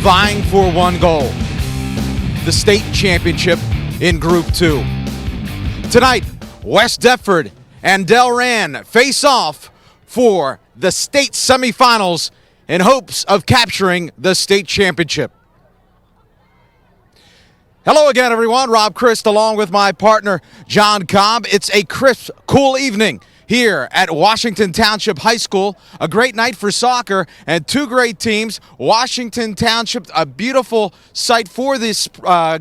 vying for one goal, the state championship in Group 2. Tonight, West Deptford and Delran face off for the state semifinals in hopes of capturing the state championship. Hello again, everyone. Rob Christ along with my partner, John Cobb. It's a crisp, cool evening here at Washington Township High School. A great night for soccer and two great teams. Washington Township, a beautiful site for this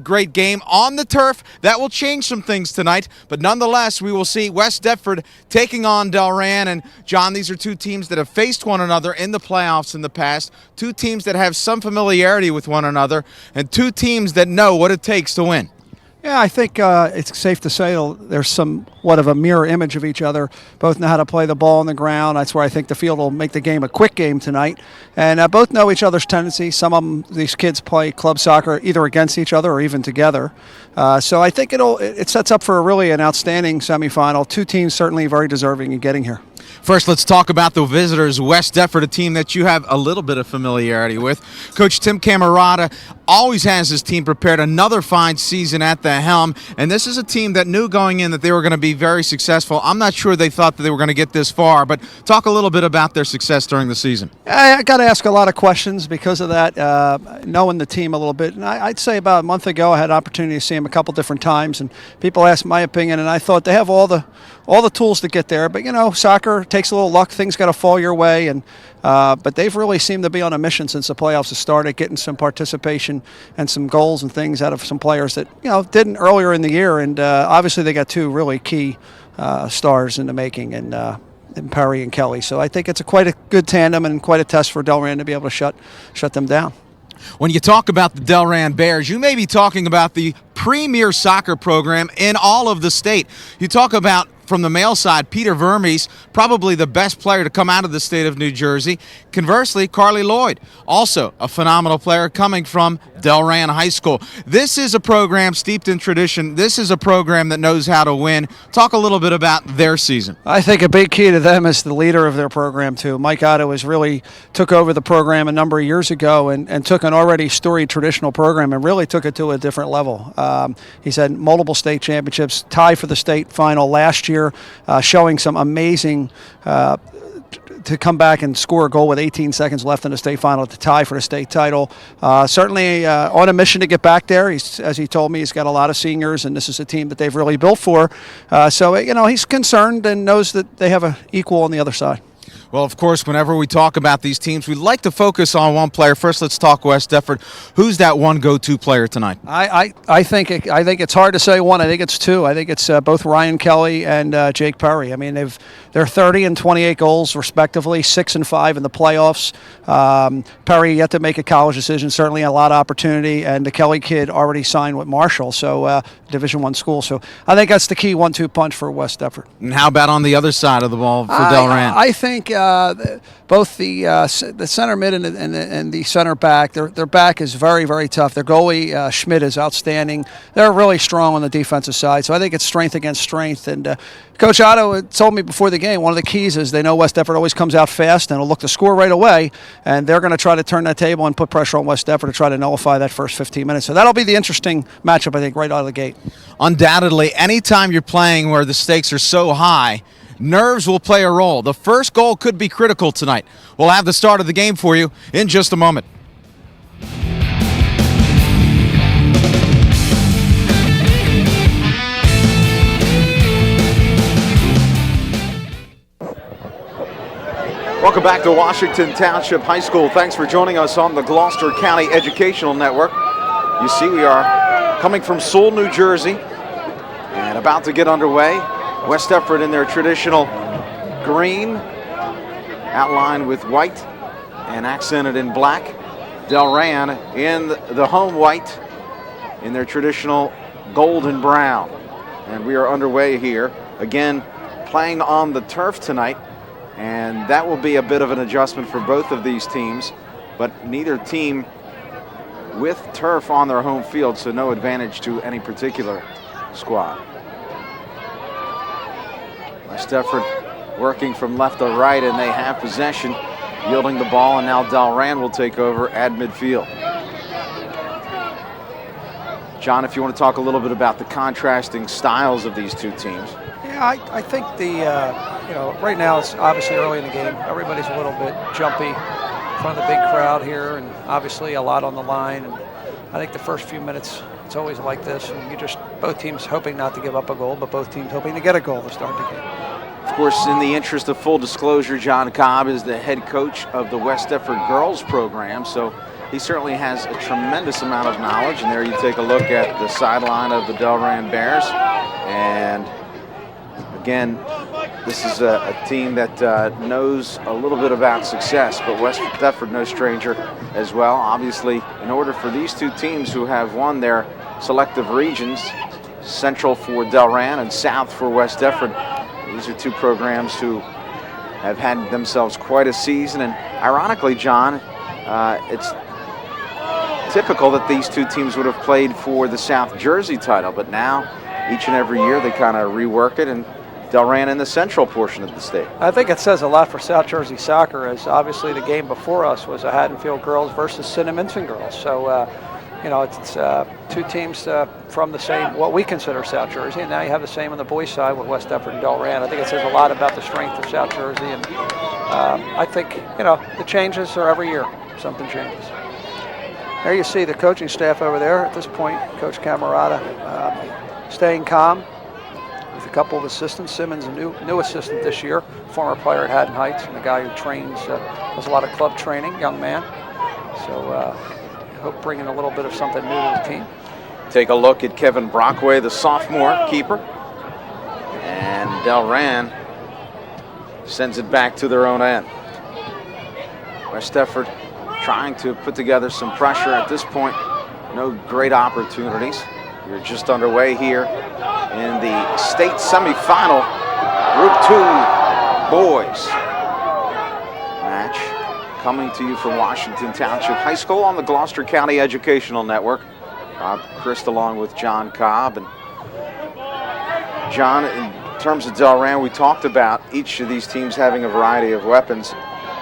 great game on the turf. That will change some things tonight, but nonetheless, we will see West Deptford taking on Delran. And John, these are two teams that have faced one another in the playoffs in the past, two teams that have some familiarity with one another, and two teams that know what it takes to win. Yeah, I think it's safe to say there's somewhat of a mirror image of each other. Both know how to play the ball on the ground. That's where I think the field will make the game a quick game tonight. And both know each other's tendencies. Some of them, these kids play club soccer either against each other or even together. So I think it sets up for really an outstanding semifinal. Two teams certainly very deserving in getting here. First, let's talk about the visitors, West Deptford, a team that you have a little bit of familiarity with. Coach Tim Camerata always has his team prepared, another fine season at the helm, and this is a team that knew going in that they were going to be very successful. I'm not sure they thought that they were going to get this far, but talk a little bit about their success during the season. I got to ask a lot of questions because of that, knowing the team a little bit. And I'd say about a month ago I had an opportunity to see them a couple different times, and people asked my opinion, and I thought they have all the tools to get there. But, you know, soccer takes a little luck. Things got to fall your way. And but they've really seemed to be on a mission since the playoffs have started, getting some participation and some goals and things out of some players that, you know, didn't earlier in the year. And obviously they got two really key stars in the making, and Perry and Kelly. So I think it's quite a good tandem and quite a test for Delran to be able to shut them down. When you talk about the Delran Bears, you may be talking about the premier soccer program in all of the state. You talk about, from the male side, Peter Vermes, probably the best player to come out of the state of New Jersey. Conversely, Carly Lloyd, also a phenomenal player coming from Delran High School. This is a program steeped in tradition. This is a program that knows how to win. Talk a little bit about their season. I think a big key to them is the leader of their program, too. Mike Otto has really took over the program a number of years ago and took an already storied traditional program and really took it to a different level. He's had multiple state championships, tied for the state final last year, showing some amazing to come back and score a goal with 18 seconds left in the state final to tie for the state title. Certainly on a mission to get back there. As he told me, he's got a lot of seniors, and this is a team that they've really built for. So, you know, he's concerned and knows that they have an equal on the other side. Well, of course, whenever we talk about these teams, we like to focus on one player. First, let's talk West Deptford. Who's that one go-to player tonight? I think it's hard to say one. I think it's two. I think it's both Ryan Kelly and Jake Perry. I mean, they're 30 and 28 goals respectively, 6 and 5 in the playoffs. Perry yet to make a college decision, certainly a lot of opportunity, and the Kelly kid already signed with Marshall, so Division I school. So I think that's the key 1-2 punch for West Deptford. And how about on the other side of the ball for Delran? I think both the center mid and the center back, their back is very, very tough. Their goalie, Schmidt, is outstanding. They're really strong on the defensive side, so I think it's strength against strength. And Coach Otto told me before the game, one of the keys is they know West Deptford always comes out fast and will look to score right away, and they're going to try to turn that table and put pressure on West Deptford to try to nullify that first 15 minutes. So that'll be the interesting matchup, I think, right out of the gate. Undoubtedly, anytime you're playing where the stakes are so high, nerves will play a role. The first goal could be critical tonight. We'll have the start of the game for you in just a moment. Welcome back to Washington Township High School. Thanks for joining us on the Gloucester County Educational Network. You see, we are coming from Sewell, New Jersey, and about to get underway. West Deptford in their traditional green, outlined with white and accented in black. Delran in the home white in their traditional gold and brown. And we are underway here, again, playing on the turf tonight. And that will be a bit of an adjustment for both of these teams, but neither team with turf on their home field, so no advantage to any particular squad. West Deptford working from left to right, and they have possession, yielding the ball, and now Delran will take over at midfield. John, if you want to talk a little bit about the contrasting styles of these two teams. Yeah, I think right now it's obviously early in the game. Everybody's a little bit jumpy in front of the big crowd here, and obviously a lot on the line. And I think the first few minutes, it's always like this, and both teams hoping not to give up a goal, but both teams hoping to get a goal to start the game. Of course, in the interest of full disclosure, John Cobb is the head coach of the West Deptford girls program, so he certainly has a tremendous amount of knowledge. And there you take a look at the sideline of the Delran Bears. And again, this is a team that knows a little bit about success, but West Deptford no stranger as well. Obviously, in order for these two teams who have won their selective regions, Central for Delran and South for West Deptford, these are two programs who have had themselves quite a season. And ironically, John, it's typical that these two teams would have played for the South Jersey title, but now each and every year they kind of rework it, and Delran in the central portion of the state. I think it says a lot for South Jersey soccer, as obviously the game before us was a Haddonfield girls versus Cinnaminson girls. So, it's two teams from the same, what we consider South Jersey, and now you have the same on the boys' side with West Deptford and Delran. I think it says a lot about the strength of South Jersey, and I think, the changes are every year, something changes. There you see the coaching staff over there at this point. Coach Camerata staying calm with a couple of assistants. Simmons, a new assistant this year, former player at Haddon Heights, and a guy who trains, does a lot of club training, young man. So I hope bringing a little bit of something new to the team. Take a look at Kevin Brockway, the sophomore keeper. And Delran sends it back to their own end. West Deptford trying to put together some pressure at this point. No great opportunities. You're just underway here in the state semifinal, Group 2 boys match, coming to you from Washington Township High School on the Gloucester County Educational Network. Rob Christ along with John Cobb. And John, in terms of Delran, we talked about each of these teams having a variety of weapons.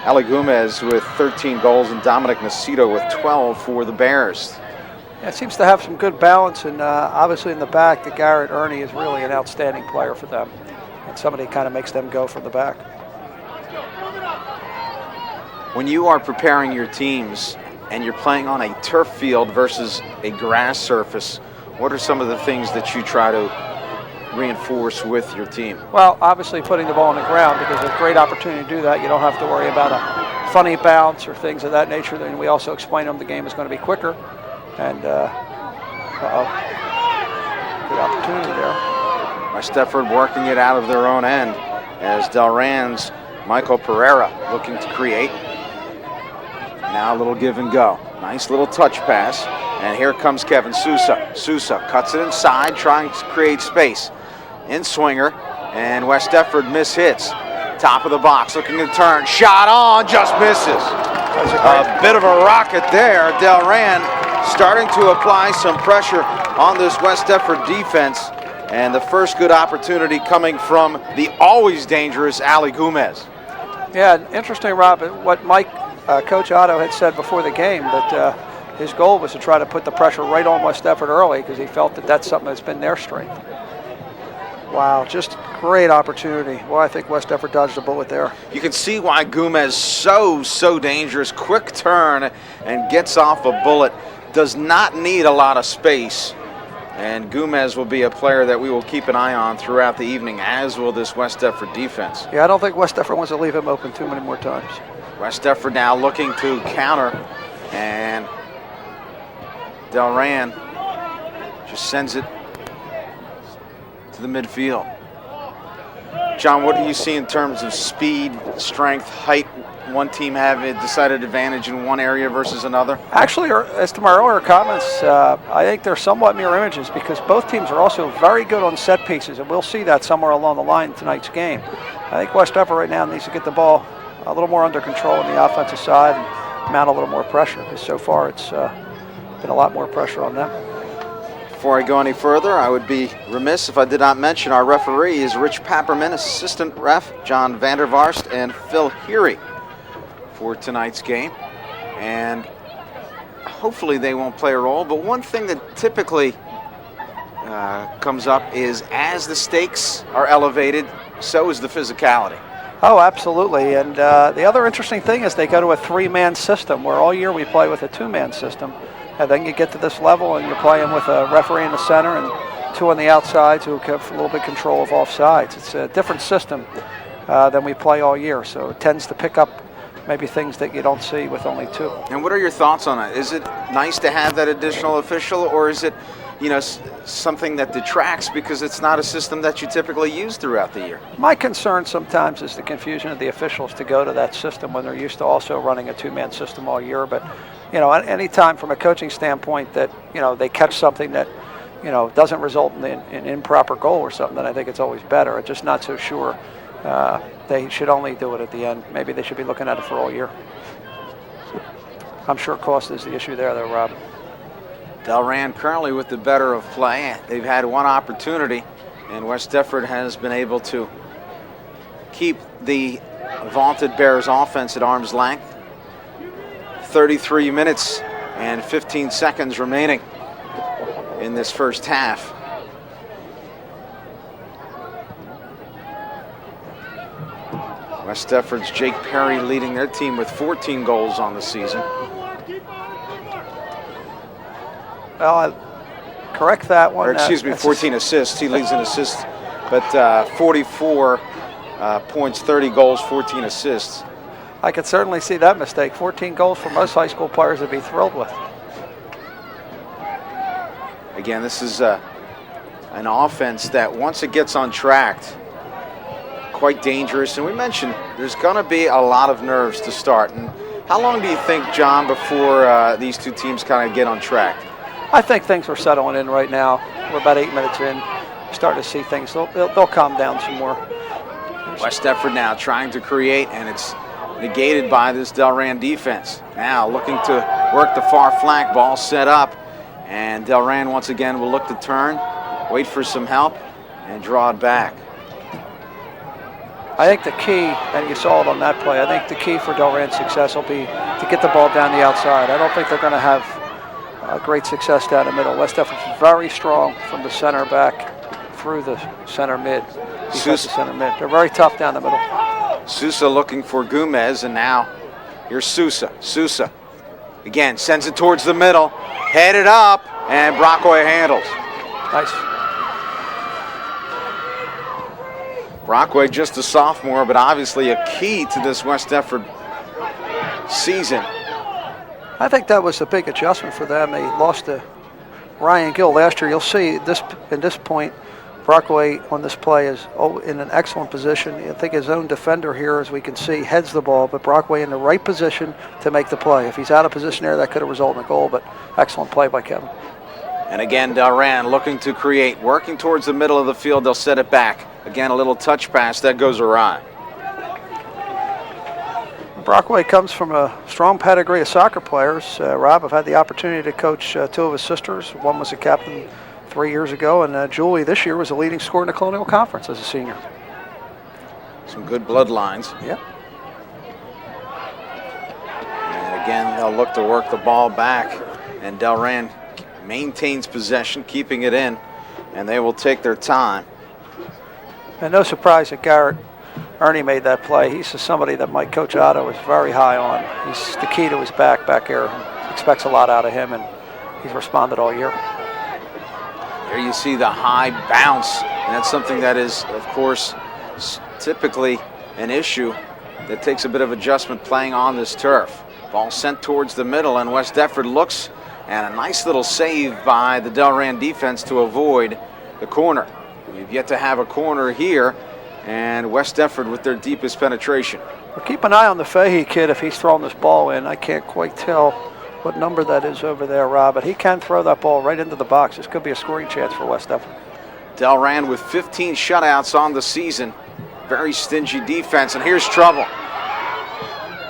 Ali Gomez with 13 goals and Dominic Nacito with 12 for the Bears. Yeah, it seems to have some good balance, and obviously in the back, the Garrett Ernie is really an outstanding player for them, and somebody kind of makes them go from the back. When you are preparing your teams and you're playing on a turf field versus a grass surface, what are some of the things that you try to reinforce with your team? Well, obviously putting the ball on the ground, because there's a great opportunity to do that. You don't have to worry about a funny bounce or things of that nature. Then we also explain to them the game is going to be quicker. And, good opportunity there. West Deptford working it out of their own end as Delran's Michael Pereira looking to create. Now a little give and go. Nice little touch pass. And here comes Kevin Sousa. Sousa cuts it inside, trying to create space. In swinger, and West Deptford mishits. Top of the box, looking to turn. Shot on, just misses. A bit of a rocket there. Delran starting to apply some pressure on this West Deptford defense. And the first good opportunity coming from the always dangerous Ali Gomez. Yeah, interesting, Rob, what Coach Otto had said before the game, that his goal was to try to put the pressure right on West Deptford early, because he felt that that's something that's been their strength. Wow, just great opportunity. Well, I think West Deptford dodged a bullet there. You can see why Gomez so dangerous. Quick turn and gets off a bullet. Does not need a lot of space. And Gomez will be a player that we will keep an eye on throughout the evening, as will this West Deptford defense. Yeah, I don't think West Deptford wants to leave him open too many more times. West Deptford now looking to counter, and Delran just sends it to the midfield. John, what do you see in terms of speed, strength, height? One team have a decided advantage in one area versus another? Actually, as to my earlier comments, I think they're somewhat mirror images, because both teams are also very good on set pieces, and we'll see that somewhere along the line in tonight's game. I think West Deptford right now needs to get the ball a little more under control on the offensive side and mount a little more pressure, because so far it's been a lot more pressure on them. Before I go any further, I would be remiss if I did not mention our referee is Rich Papperman, assistant ref John Vandervarst, and Phil Heery for tonight's game. And hopefully they won't play a role, but one thing that typically comes up is as the stakes are elevated, so is the physicality. Oh, absolutely. And the other interesting thing is they go to a three-man system, where all year we play with a two-man system. And then you get to this level and you're playing with a referee in the center and two on the outsides who have a little bit control of offsides. It's a different system than we play all year, so it tends to pick up maybe things that you don't see with only two. And what are your thoughts on it? Is it nice to have that additional official, or is it, something that detracts because it's not a system that you typically use throughout the year? My concern sometimes is the confusion of the officials to go to that system when they're used to also running a two-man system all year. But, any time from a coaching standpoint that, they catch something that, doesn't result in an improper goal or something, then I think it's always better. I'm just not so sure they should only do it at the end. Maybe they should be looking at it for all year. I'm sure cost is the issue there, though, Rob. Delran currently with the better of play. They've had one opportunity, and West Deptford has been able to keep the vaunted Bears offense at arm's length. 33 minutes and 15 seconds remaining in this first half. West Deptford's Jake Perry leading their team with 14 goals on the season. Well, I'll correct that one. Or excuse me, 14 assists. He leads in assists, but 44 points, 30 goals, 14 assists. I could certainly see that mistake. 14 goals for most high school players would be thrilled with. Again, this is an offense that once it gets on track, quite dangerous. And we mentioned there's going to be a lot of nerves to start. And how long do you think, John, before these two teams kind of get on track? I think things are settling in right now. We're about 8 minutes in. Starting to see things. They'll calm down some more. West Deptford now trying to create, and it's negated by this Delran defense. Now looking to work the far flank, ball set up, and Delran once again will look to turn, wait for some help, and draw it back. I think the key, and you saw it on that play, I think the key for Delran's success will be to get the ball down the outside. I don't think they're going to have great success down the middle. West Deptford's very strong from the center back through the center mid. Center mid. They're very tough down the middle. Sousa looking for Gomez, and now here's Sousa. Sousa again sends it towards the middle, headed up, and Brockway handles. Nice. Brockway just a sophomore, but obviously a key to this West Deptford season. I think that was a big adjustment for them. They lost to Ryan Gill last year. You'll see in this point, Brockway on this play is in an excellent position. I think his own defender here, as we can see, heads the ball, but Brockway in the right position to make the play. If he's out of position there, that could have resulted in a goal, but excellent play by Kevin. And again, Delran looking to create, working towards the middle of the field. They'll set it back. Again, a little touch pass that goes awry. Brockway comes from a strong pedigree of soccer players. Rob, I've had the opportunity to coach two of his sisters. One was a captain 3 years ago, and Julie this year was a leading scorer in the Colonial Conference as a senior. Some good bloodlines. Yep. And again, they'll look to work the ball back, and Delran maintains possession, keeping it in, and they will take their time. And no surprise that Garrett Ernie made that play. He's somebody that Mike Coach Otto is very high on. He's the key to his back here. Expects a lot out of him, and he's responded all year. There you see the high bounce, and that's something that is, of course, typically an issue that takes a bit of adjustment playing on this turf. Ball sent towards the middle, and West Deptford looks, and a nice little save by the Delran defense to avoid the corner. We've yet to have a corner here, and West Deptford with their deepest penetration. Well, keep an eye on the Fahey kid if he's throwing this ball in. I can't quite tell what number that is over there, Rob, but he can throw that ball right into the box. This could be a scoring chance for West Deptford. Delran with 15 shutouts on the season. Very stingy defense, and here's trouble.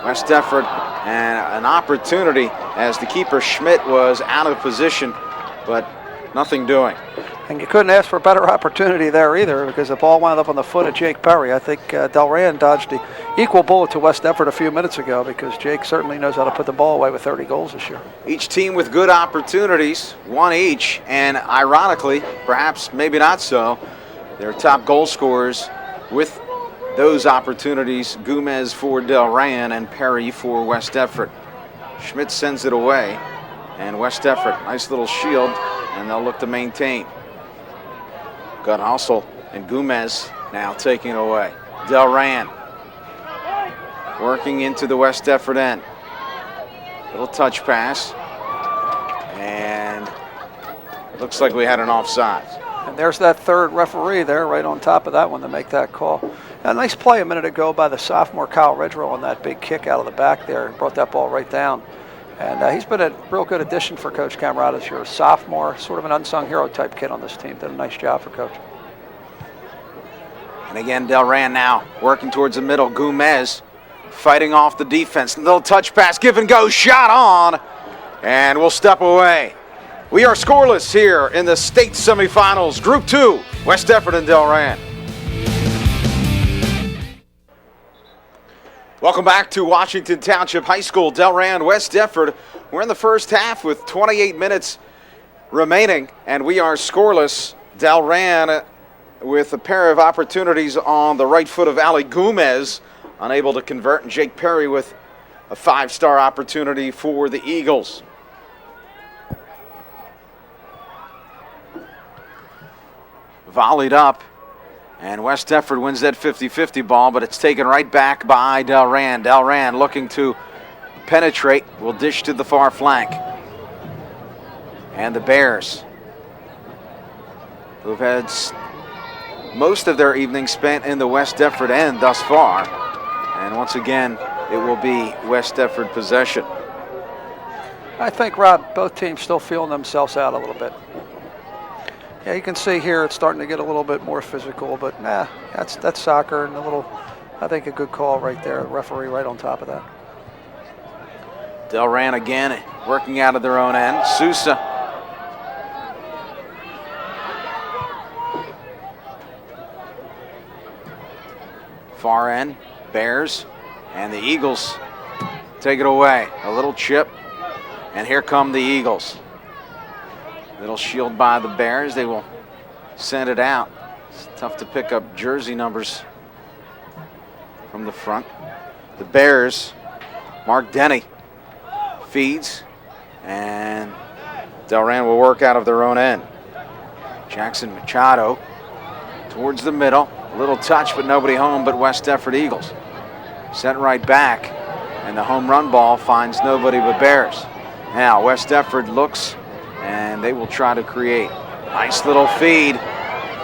West Deptford, and an opportunity as the keeper Schmidt was out of position, but nothing doing. And you couldn't ask for a better opportunity there either, because the ball wound up on the foot of Jake Perry. I think Delran dodged the equal bullet to West Deptford a few minutes ago, because Jake certainly knows how to put the ball away with 30 goals this year. Each team with good opportunities, one each, and ironically, perhaps maybe not so, their top goal scorers with those opportunities, Gomez for Delran and Perry for West Deptford. Schmidt sends it away, and West Deptford, nice little shield, and they'll look to maintain. Got Hustle and Gomez now taking it away. Delran working into the West Deptford end. Little touch pass, and it looks like we had an offside. And there's that third referee there right on top of that one to make that call. A nice play a minute ago by the sophomore Kyle Redrow on that big kick out of the back there and brought that ball right down. And he's been a real good addition for Coach Camerata this year. A sophomore, sort of an unsung hero type kid on this team. Did a nice job for Coach. And again, Delran now working towards the middle. Gomez fighting off the defense. Little touch pass, give and go, shot on, and we'll step away. We are scoreless here in the state semifinals. Group 2, West Deptford and Delran. Welcome back to Washington Township High School. Delran, West Deptford. We're in the first half with 28 minutes remaining, and we are scoreless. Delran with a pair of opportunities on the right foot of Ali Gomez, unable to convert, and Jake Perry with a 5-star opportunity for the Eagles. Volleyed up. And West Deptford wins that 50-50 ball, but it's taken right back by Delran. Delran looking to penetrate, will dish to the far flank. And the Bears, who've had most of their evening spent in the West Deptford end thus far. And once again, it will be West Deptford possession. I think, Rob, both teams still feeling themselves out a little bit. Yeah, you can see here it's starting to get a little bit more physical, but that's soccer, and I think a good call right there. The referee right on top of that. Delran again working out of their own end. Sousa. Far end, Bears, and the Eagles take it away. A little chip, and here come the Eagles. Little shield by the Bears. They will send it out. It's tough to pick up jersey numbers from the front. The Bears, Mark Denny feeds, and Delran will work out of their own end. Jackson Machado towards the middle. A little touch, but nobody home but West Deptford Eagles. Sent right back, and the home run ball finds nobody but Bears. Now West Deptford looks, and they will try to create. Nice little feed,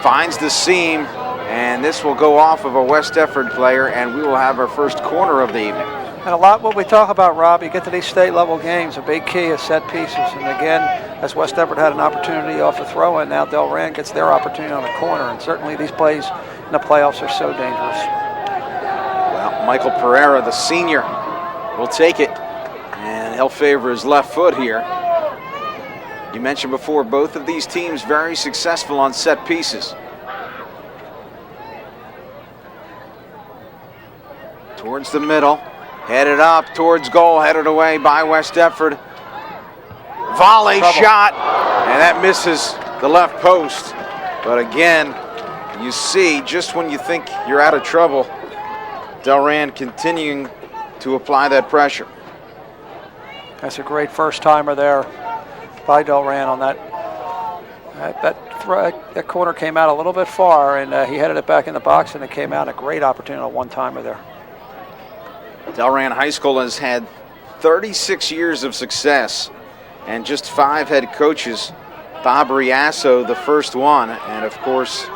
finds the seam, and this will go off of a West Deptford player, and we will have our first corner of the evening. And a lot what we talk about, Rob, you get to these state level games, a big key is set pieces. And again, as West Deptford had an opportunity off a throw-in, now Delran gets their opportunity on a corner, and certainly these plays in the playoffs are so dangerous. Well, Michael Pereira, the senior, will take it, and he'll favor his left foot here. You mentioned before, both of these teams very successful on set pieces. Towards the middle, headed up towards goal, headed away by West Deptford. Volley shot, and that misses the left post. But again, you see, just when you think you're out of trouble, Delran continuing to apply that pressure. That's a great first timer there by Delran on that. That corner came out a little bit far, and he headed it back in the box, and it came out a great opportunity on a one-timer there. Delran High School has had 36 years of success and just 5 head coaches. Bob Riasso, the first one, and of course,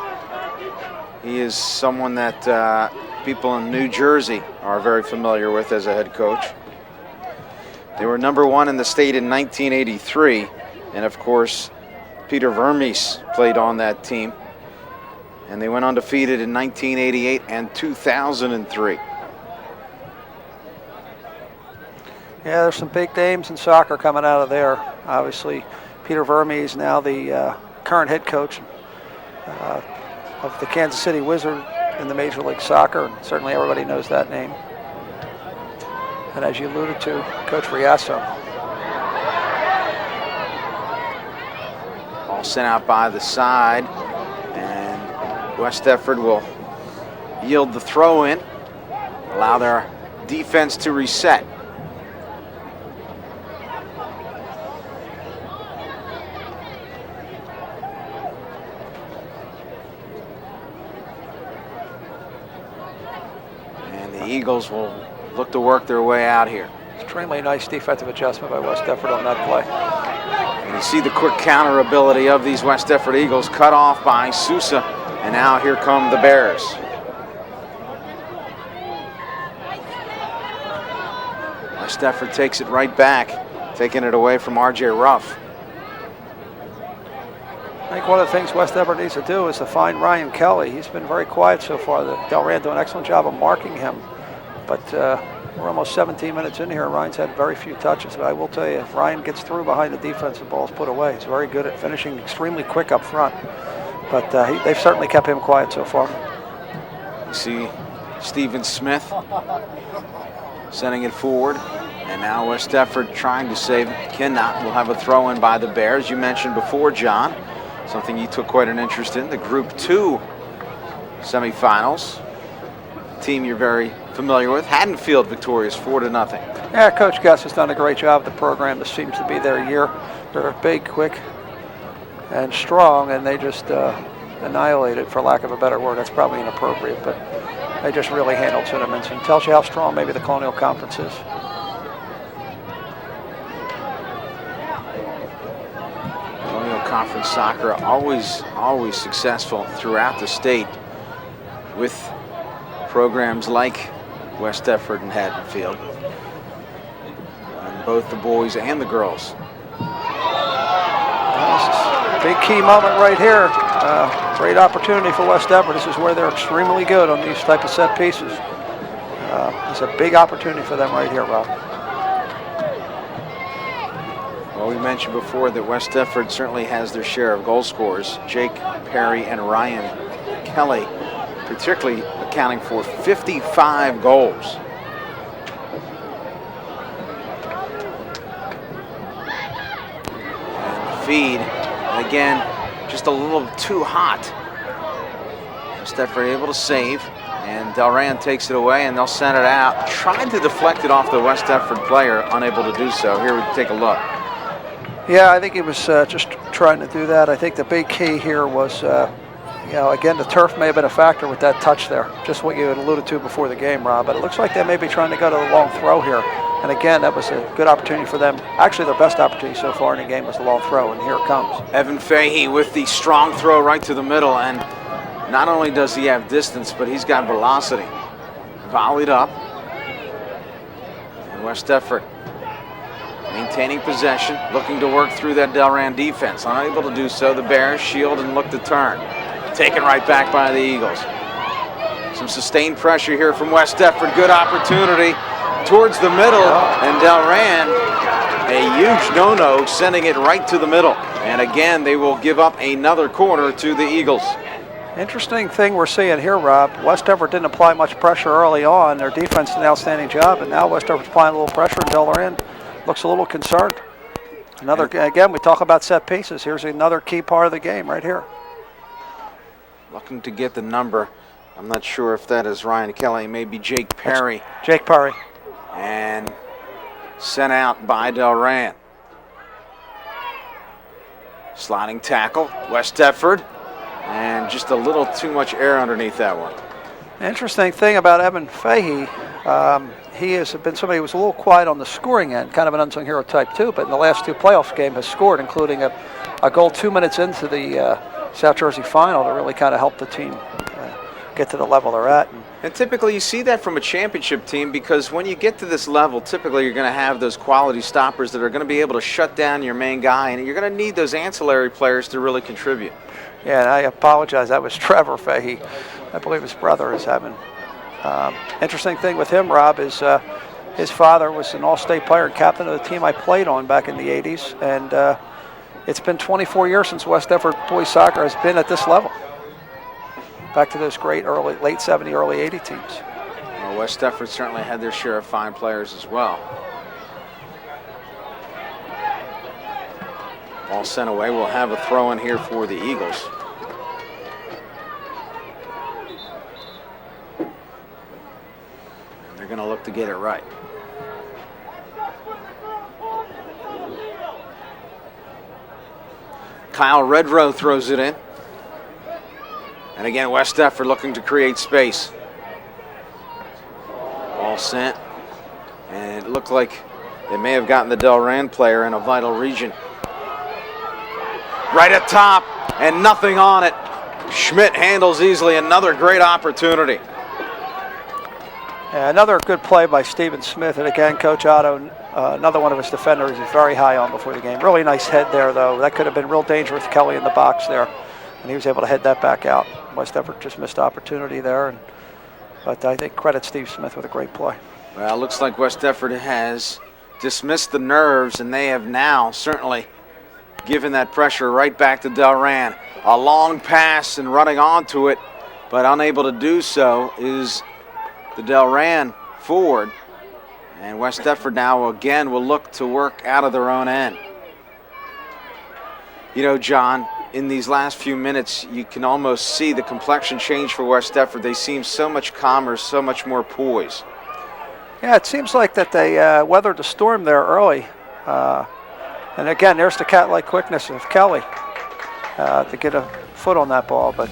he is someone that people in New Jersey are very familiar with as a head coach. They were number 1 in the state in 1983, and of course, Peter Vermes played on that team, and they went undefeated in 1988 and 2003. Yeah, there's some big names in soccer coming out of there. Obviously, Peter Vermes, now the current head coach, of the Kansas City Wizard in the Major League Soccer. And certainly everybody knows that name. And as you alluded to, Coach Riasso. All sent out by the side, and West Deptford will yield the throw in, allow their defense to reset. And the Eagles will look to work their way out here. Extremely nice defensive adjustment by West Deptford on that play. And you see the quick counter ability of these West Deptford Eagles, cut off by Sousa, and now here come the Bears. West Deptford takes it right back, taking it away from R.J. Ruff. I think one of the things West Deptford needs to do is to find Ryan Kelly. He's been very quiet so far. Delran doing an excellent job of marking him. But we're almost 17 minutes in here. Ryan's had very few touches. But I will tell you, if Ryan gets through behind the defense, the ball's put away. He's very good at finishing, extremely quick up front. But they've certainly kept him quiet so far. You see Stephen Smith sending it forward. And now West Deptford trying to save it. Cannot. Will have a throw in by the Bears. You mentioned before, John, something you took quite an interest in, the Group 2 semifinals. Team you're very familiar with. Haddonfield victorious 4-0. Yeah, Coach Guess has done a great job with the program. This seems to be their year. They're big, quick, and strong, and they just annihilated, for lack of a better word. That's probably inappropriate, but they just really handled Cinnamons, and tells you how strong maybe the Colonial Conference is. Colonial Conference soccer always successful throughout the state with programs like West Deptford and Haddonfield, and both the boys and the girls. Big key moment right here. Great opportunity for West Deptford. This is where they're extremely good on these type of set pieces. It's a big opportunity for them right here, Rob. Well, we mentioned before that West Deptford certainly has their share of goal scorers. Jake Perry and Ryan Kelly particularly accounting for 55 goals. And the feed, again, just a little too hot. West Deptford able to save, and Delran takes it away, and they'll send it out. Tried to deflect it off the West Deptford player, unable to do so. Here we take a look. Yeah, I think he was just trying to do that. I think the big key here was again, the turf may have been a factor with that touch there. Just what you had alluded to before the game, Rob. But it looks like they may be trying to go to the long throw here. And again, that was a good opportunity for them. Actually, their best opportunity so far in the game was the long throw, and here it comes. Evan Fahey with the strong throw right to the middle. And not only does he have distance, but he's got velocity. Volleyed up. And West Deptford maintaining possession, looking to work through that Delran defense. Unable to do so, the Bears shield and look to turn. Taken right back by the Eagles. Some sustained pressure here from West Deptford. Good opportunity towards the middle, and Delran, a huge no-no, sending it right to the middle. And again, they will give up another corner to the Eagles. Interesting thing we're seeing here, Rob. West Deptford didn't apply much pressure early on. Their defense did an outstanding job, and now West Deptford's applying a little pressure, and Delran looks a little concerned. Again, we talk about set pieces. Here's another key part of the game right here. Looking to get the number. I'm not sure if that is Ryan Kelly, maybe Jake Perry. Jake Perry. And sent out by Delran. Sliding tackle, West Deptford. And just a little too much air underneath that one. Interesting thing about Evan Fahey, he has been somebody who was a little quiet on the scoring end, kind of an unsung hero type too, but in the last two playoff games has scored, including a goal 2 minutes into the South Jersey final to really kind of help the team get to the level they're at. And typically you see that from a championship team, because when you get to this level, typically you're going to have those quality stoppers that are going to be able to shut down your main guy, and you're going to need those ancillary players to really contribute. Yeah, and I apologize. That was Trevor Fahey. I believe his brother is having. Interesting thing with him, Rob, is his father was an all-state player and captain of the team I played on back in the 80s, and it's been 24 years since West Deptford boys soccer has been at this level. back to those great late 70, early 80 teams. Well, West Deptford certainly had their share of fine players as well. Ball sent away. We'll have a throw in here for the Eagles. And they're going to look to get it right. Kyle Redrow throws it in. And again, West Deptford looking to create space. Ball sent. And it looked like they may have gotten the Delran player in a vital region. Right at top, and nothing on it. Schmidt handles easily. Another great opportunity. Yeah, another good play by Stephen Smith. And again, Coach Otto, another one of his defenders he's very high on before the game. Really nice head there, though. That could have been real dangerous. Kelly in the box there, and he was able to head that back out. West Deptford just missed opportunity there, but I think credit Steve Smith with a great play. Well, it looks like West Deptford has dismissed the nerves, and they have now certainly given that pressure right back to Delran. A long pass and running onto it, but unable to do so is the Delran forward. And West Deptford now again will look to work out of their own end. You know, John, in these last few minutes, you can almost see the complexion change for West Deptford. They seem so much calmer, so much more poised. Yeah, it seems like that they weathered the storm there early. And again, there's the cat-like quickness of Kelly to get a foot on that ball. But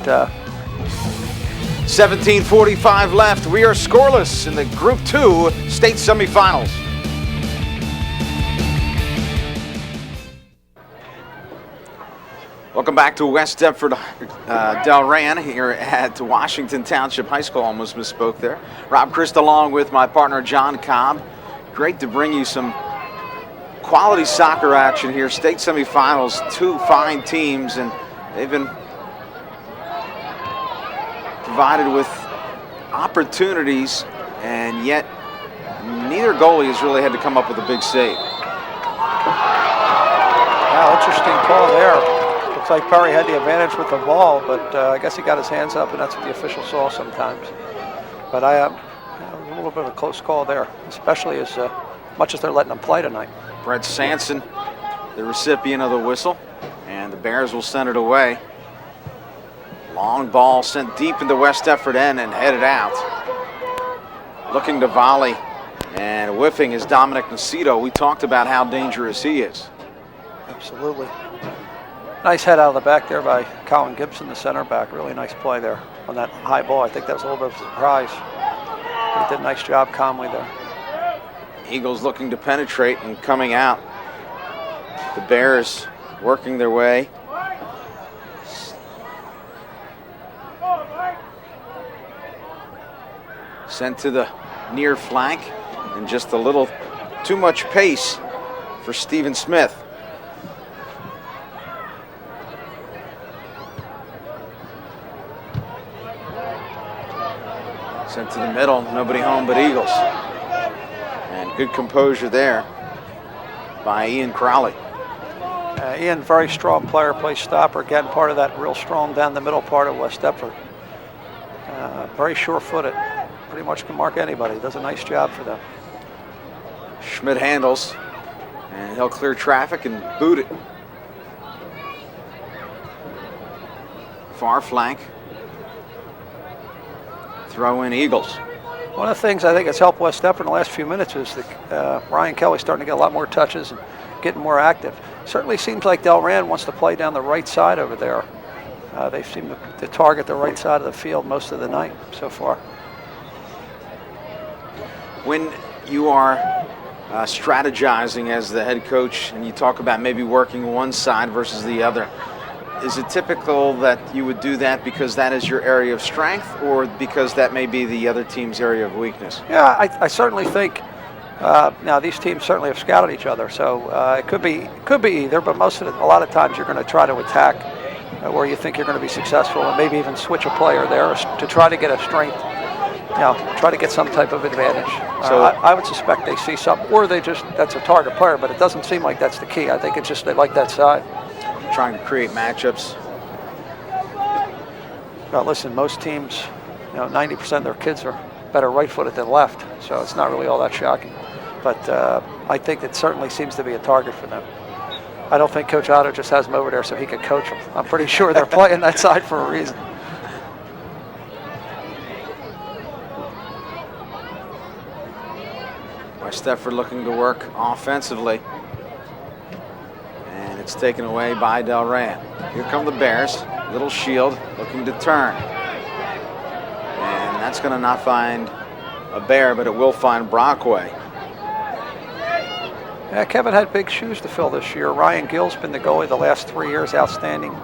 17:45 left. We are scoreless in the Group 2 state semifinals. Welcome back to West Deptford Delran here at Washington Township High School. Almost misspoke there. Rob Christ along with my partner John Cobb. Great to bring you some quality soccer action here. State semifinals, two fine teams, and they've been provided with opportunities, and yet neither goalie has really had to come up with a big save. Wow, interesting call there. Looks like Perry had the advantage with the ball, but I guess he got his hands up, and that's what the official saw sometimes. But it was a little bit of a close call there, especially as much as they're letting them play tonight. Brett Sanson, the recipient of the whistle, and the Bears will send it away. Long ball sent deep into West Deptford end and headed out. Looking to volley, and whiffing is Dominic Nacito. We talked about how dangerous he is. Absolutely. Nice head out of the back there by Colin Gibson, the center back. Really nice play there on that high ball. I think that was a little bit of a surprise. He did a nice job calmly there. Eagles looking to penetrate and coming out. The Bears working their way. Sent to the near flank, and just a little too much pace for Stephen Smith. Sent to the middle, nobody home but Eagles. And good composure there by Ian Crowley. Ian, very strong player, plays stopper. Again, part of that real strong down the middle part of West Deptford. Very sure-footed. Pretty much can mark anybody. Does a nice job for them. Schmidt handles, and he'll clear traffic and boot it. Far flank. Throw in Eagles. One of the things I think has helped West Deptford in the last few minutes is that Ryan Kelly starting to get a lot more touches and getting more active. Certainly seems like Delran wants to play down the right side over there. They seem to target the right side of the field most of the night so far. When you are strategizing as the head coach and you talk about maybe working one side versus the other, is it typical that you would do that because that is your area of strength, or because that may be the other team's area of weakness? Yeah, I certainly think. Now these teams certainly have scouted each other, so it could be either. But a lot of times you're going to try to attack where you think you're going to be successful, and maybe even switch a player there to try to get a strength. Try to get some type of advantage. So I would suspect they see something, or that's a target player, but it doesn't seem like that's the key. I think it's just they like that side. Trying to create matchups. Well, listen, most teams, 90% of their kids are better right-footed than left, so it's not really all that shocking. But I think it certainly seems to be a target for them. I don't think Coach Otto just has them over there so he can coach them. I'm pretty sure they're playing that side for a reason. West Deptford looking to work offensively. And it's taken away by Delran. Here come the Bears. Little Shield looking to turn. And that's going to not find a Bear, but it will find Brockway. Yeah, Kevin had big shoes to fill this year. Ryan Gill's been the goalie the last 3 years, outstanding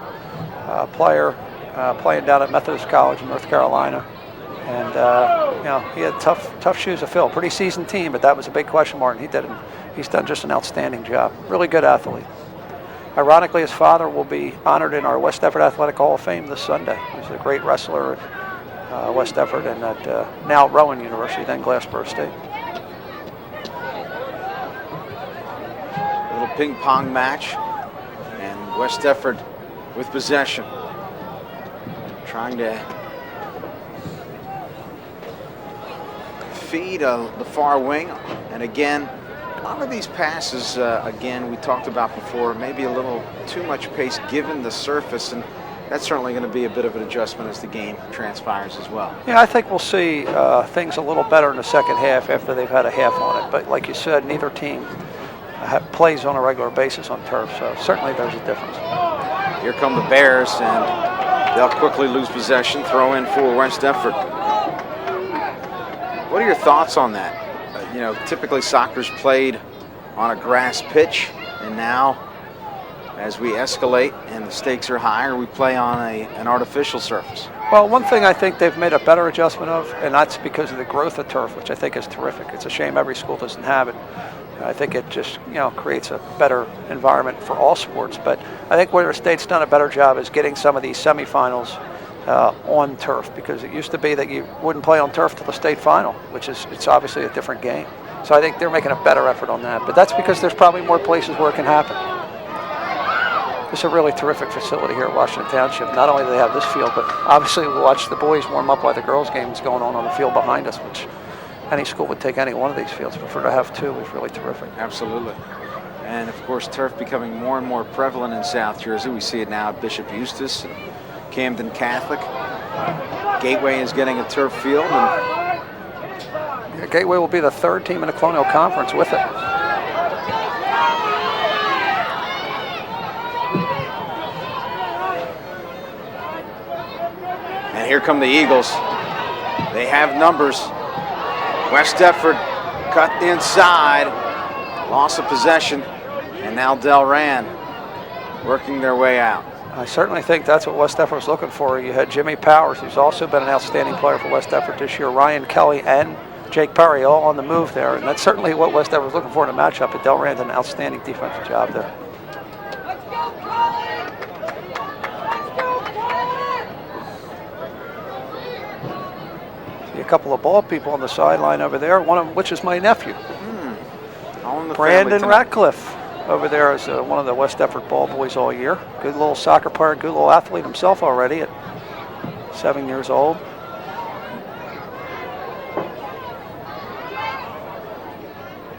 player, playing down at Methodist College in North Carolina. And he had tough shoes to fill. Pretty seasoned team, but that was a big question mark, and he's done just an outstanding job. Really good athlete. Ironically, his father will be honored in our West Deptford Athletic Hall of Fame this Sunday. He's a great wrestler at West Deptford and at now Rowan University, then Glassboro State. Little ping pong match, and West Deptford with possession, trying to feed the far wing. And again, a lot of these passes, again, we talked about before, maybe a little too much pace given the surface, and that's certainly going to be a bit of an adjustment as the game transpires as well. Yeah, I think we'll see things a little better in the second half after they've had a half on it. But like you said, neither team plays on a regular basis on turf, so certainly there's a difference. Here come the Bears, and they'll quickly lose possession, throw in for West Deptford. What are your thoughts on that? Typically soccer's played on a grass pitch, and now as we escalate and the stakes are higher, we play on an artificial surface. Well, one thing I think they've made a better adjustment of, and that's because of the growth of turf, which I think is terrific. It's a shame every school doesn't have it. I think it just creates a better environment for all sports. But I think where the state's done a better job is getting some of these semifinals on turf, because it used to be that you wouldn't play on turf till the state final, it's obviously a different game. So I think they're making a better effort on that. But that's because there's probably more places where it can happen. It's a really terrific facility here at Washington Township. Not only do they have this field, but obviously we watch the boys warm up while the girls' game is going on the field behind us, which any school would take any one of these fields. But for to have two is really terrific. Absolutely. And of course, turf becoming more and more prevalent in South Jersey. We see it now at Bishop Eustace, and Camden Catholic. Gateway is getting a turf field. And Gateway will be the third team in the Colonial Conference with it. And here come the Eagles. They have numbers. West Deptford cut inside, loss of possession, and now Delran working their way out. I certainly think that's what West Deptford was looking for. You had Jimmy Powers, who's also been an outstanding player for West Deptford this year, Ryan Kelly and Jake Perry all on the move there, and that's certainly what West Deptford was looking for in a matchup, but Delran did an outstanding defensive job there. See a couple of ball people on the sideline over there, one of them which is my nephew. Brandon Ratcliffe over there is one of the West Deptford ball boys all year. Good little soccer player, good little athlete himself already at 7 years old.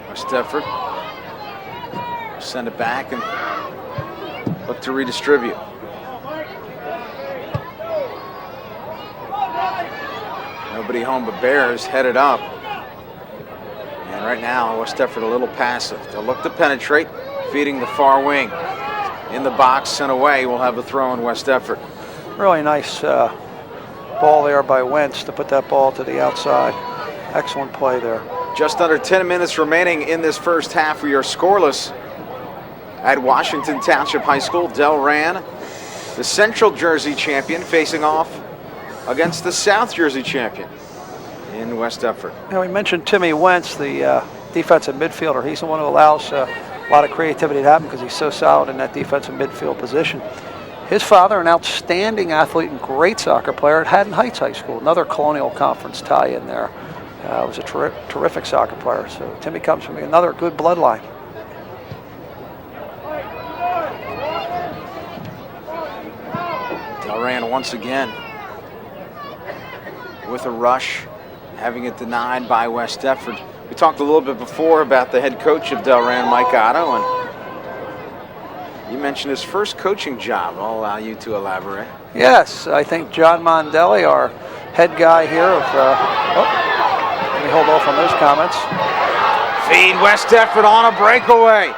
West Deptford send it back and look to redistribute. Nobody home but Bears headed up. And right now, West Deptford a little passive. They'll look to penetrate, feeding the far wing. In the box, sent away. We'll have a throw in West Deptford. Really nice ball there by Wentz to put that ball to the outside. Excellent play there. Just under 10 minutes remaining in this first half. We are scoreless at Washington Township High School. Delran, the Central Jersey champion, facing off against the South Jersey champion in West Deptford. Now, we mentioned Timmy Wentz, the defensive midfielder. He's the one who allows a lot of creativity to happen because he's so solid in that defensive midfield position. His father, an outstanding athlete and great soccer player at Haddon Heights High School, another Colonial Conference tie in there. Was a terrific soccer player. So Timmy comes from another good bloodline. Delran once again with a rush, having it denied by West Deptford. We talked a little bit before about the head coach of Delran, Mike Otto, and you mentioned his first coaching job. I'll allow you to elaborate. Yes, I think John Mondelli, our head guy here of, let me hold off on those comments. Feed West Deptford on a breakaway.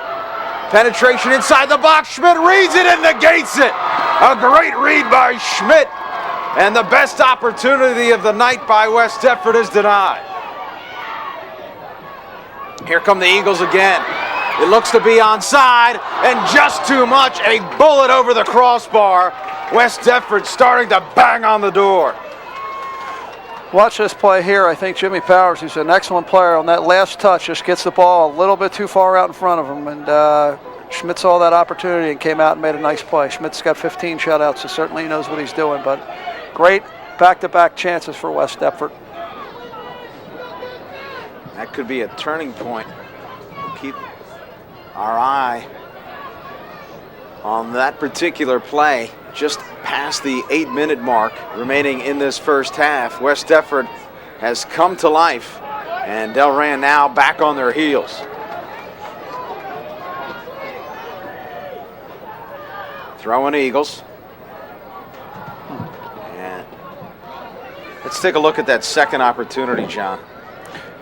Penetration inside the box. Schmidt reads it and negates it. A great read by Schmidt. And the best opportunity of the night by West Deptford is denied. Here come the Eagles again. It looks to be onside, and just too much. A bullet over the crossbar. West Deptford starting to bang on the door. Watch this play here. I think Jimmy Powers, who's an excellent player, on that last touch just gets the ball a little bit too far out in front of him. And Schmidt saw that opportunity and came out and made a nice play. Schmidt's got 15 shutouts, so certainly he knows what he's doing. But great back-to-back chances for West Deptford. That could be a turning point. Keep our eye on that particular play. Just past the 8-minute mark remaining in this first half. West Deptford has come to life, and Delran now back on their heels. Throwing Eagles. And let's take a look at that second opportunity, John.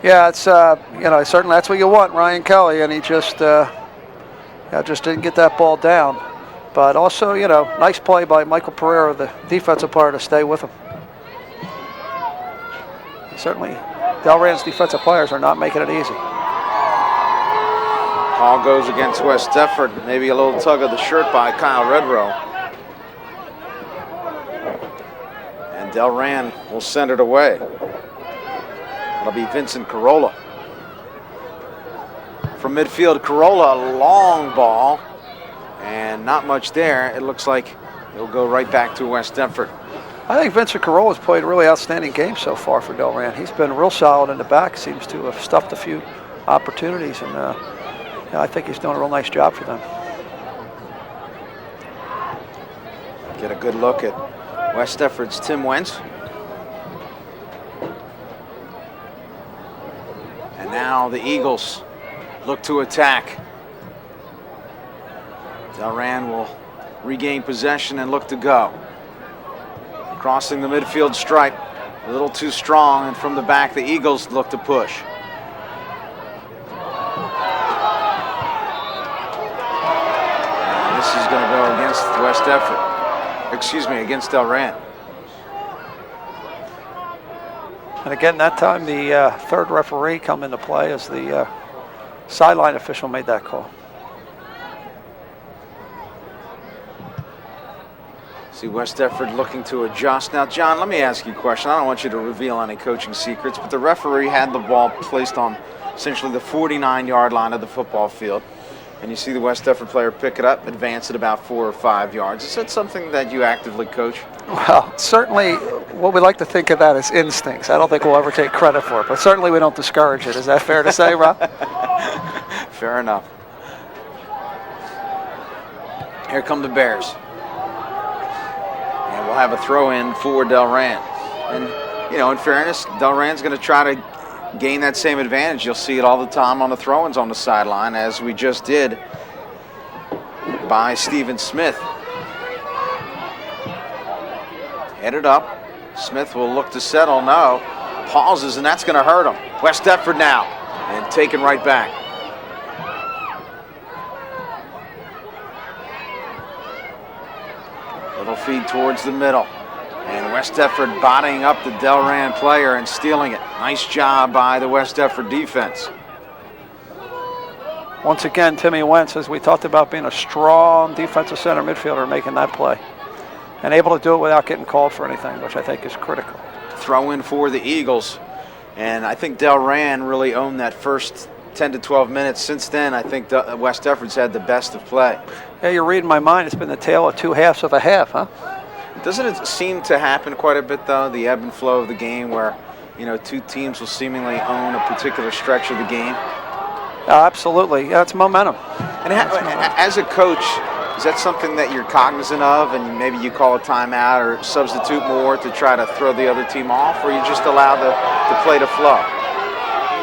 Yeah, it's certainly that's what you want, Ryan Kelly, and he just didn't get that ball down. But also, nice play by Michael Pereira, the defensive player, to stay with him. Certainly, Delran's defensive players are not making it easy. Call goes against West Deptford. Maybe a little tug of the shirt by Kyle Redrow. And Delran will send it away. It'll be Vincent Carolla. From midfield, Carolla, a long ball. And not much there. It looks like it'll go right back to West Deptford. I think Vincent Carolla's played a really outstanding game so far for Delran. He's been real solid in the back. Seems to have stuffed a few opportunities, and I think he's doing a real nice job for them. Get a good look at West Deptford's Tim Wentz. And now the Eagles look to attack. Delran will regain possession and look to go. Crossing the midfield stripe, a little too strong, and from the back the Eagles look to push. And this is going to go against West Deptford. Against Delran. And again, that time the third referee come into play as the sideline official made that call. See West Deptford looking to adjust. Now, John, let me ask you a question. I don't want you to reveal any coaching secrets, but the referee had the ball placed on essentially the 49-yard line of the football field. And you see the West Deptford player pick it up, advance it about 4 or 5 yards. Is that something that you actively coach? Well, certainly what we like to think of that as instincts. I don't think we'll ever take credit for it, but certainly we don't discourage it. Is that fair to say, Rob? Fair enough. Here come the Bears. We'll have a throw-in for Delran. And, in fairness, Delran's going to try to gain that same advantage. You'll see it all the time on the throw-ins on the sideline, as we just did by Stephen Smith. Headed up. Smith will look to settle. No. Pauses, and that's going to hurt him. West Deptford now. And taken right back. Little feed towards the middle. And West Deptford bodying up the Delran player and stealing it. Nice job by the West Deptford defense. Once again, Timmy Wentz, as we talked about, being a strong defensive center midfielder, making that play. And able to do it without getting called for anything, which I think is critical. Throw in for the Eagles. And I think Delran really owned that first 10 to 12 minutes. Since then, I think West Deptford's had the best of play. Yeah, you're reading my mind. It's been the tale of two halves of a half, huh? Doesn't it seem to happen quite a bit, though, the ebb and flow of the game where, two teams will seemingly own a particular stretch of the game? Absolutely. Yeah, it's momentum. And as a coach, Is that something that you're cognizant of, and maybe you call a timeout or substitute more to try to throw the other team off, or you just allow the play to flow?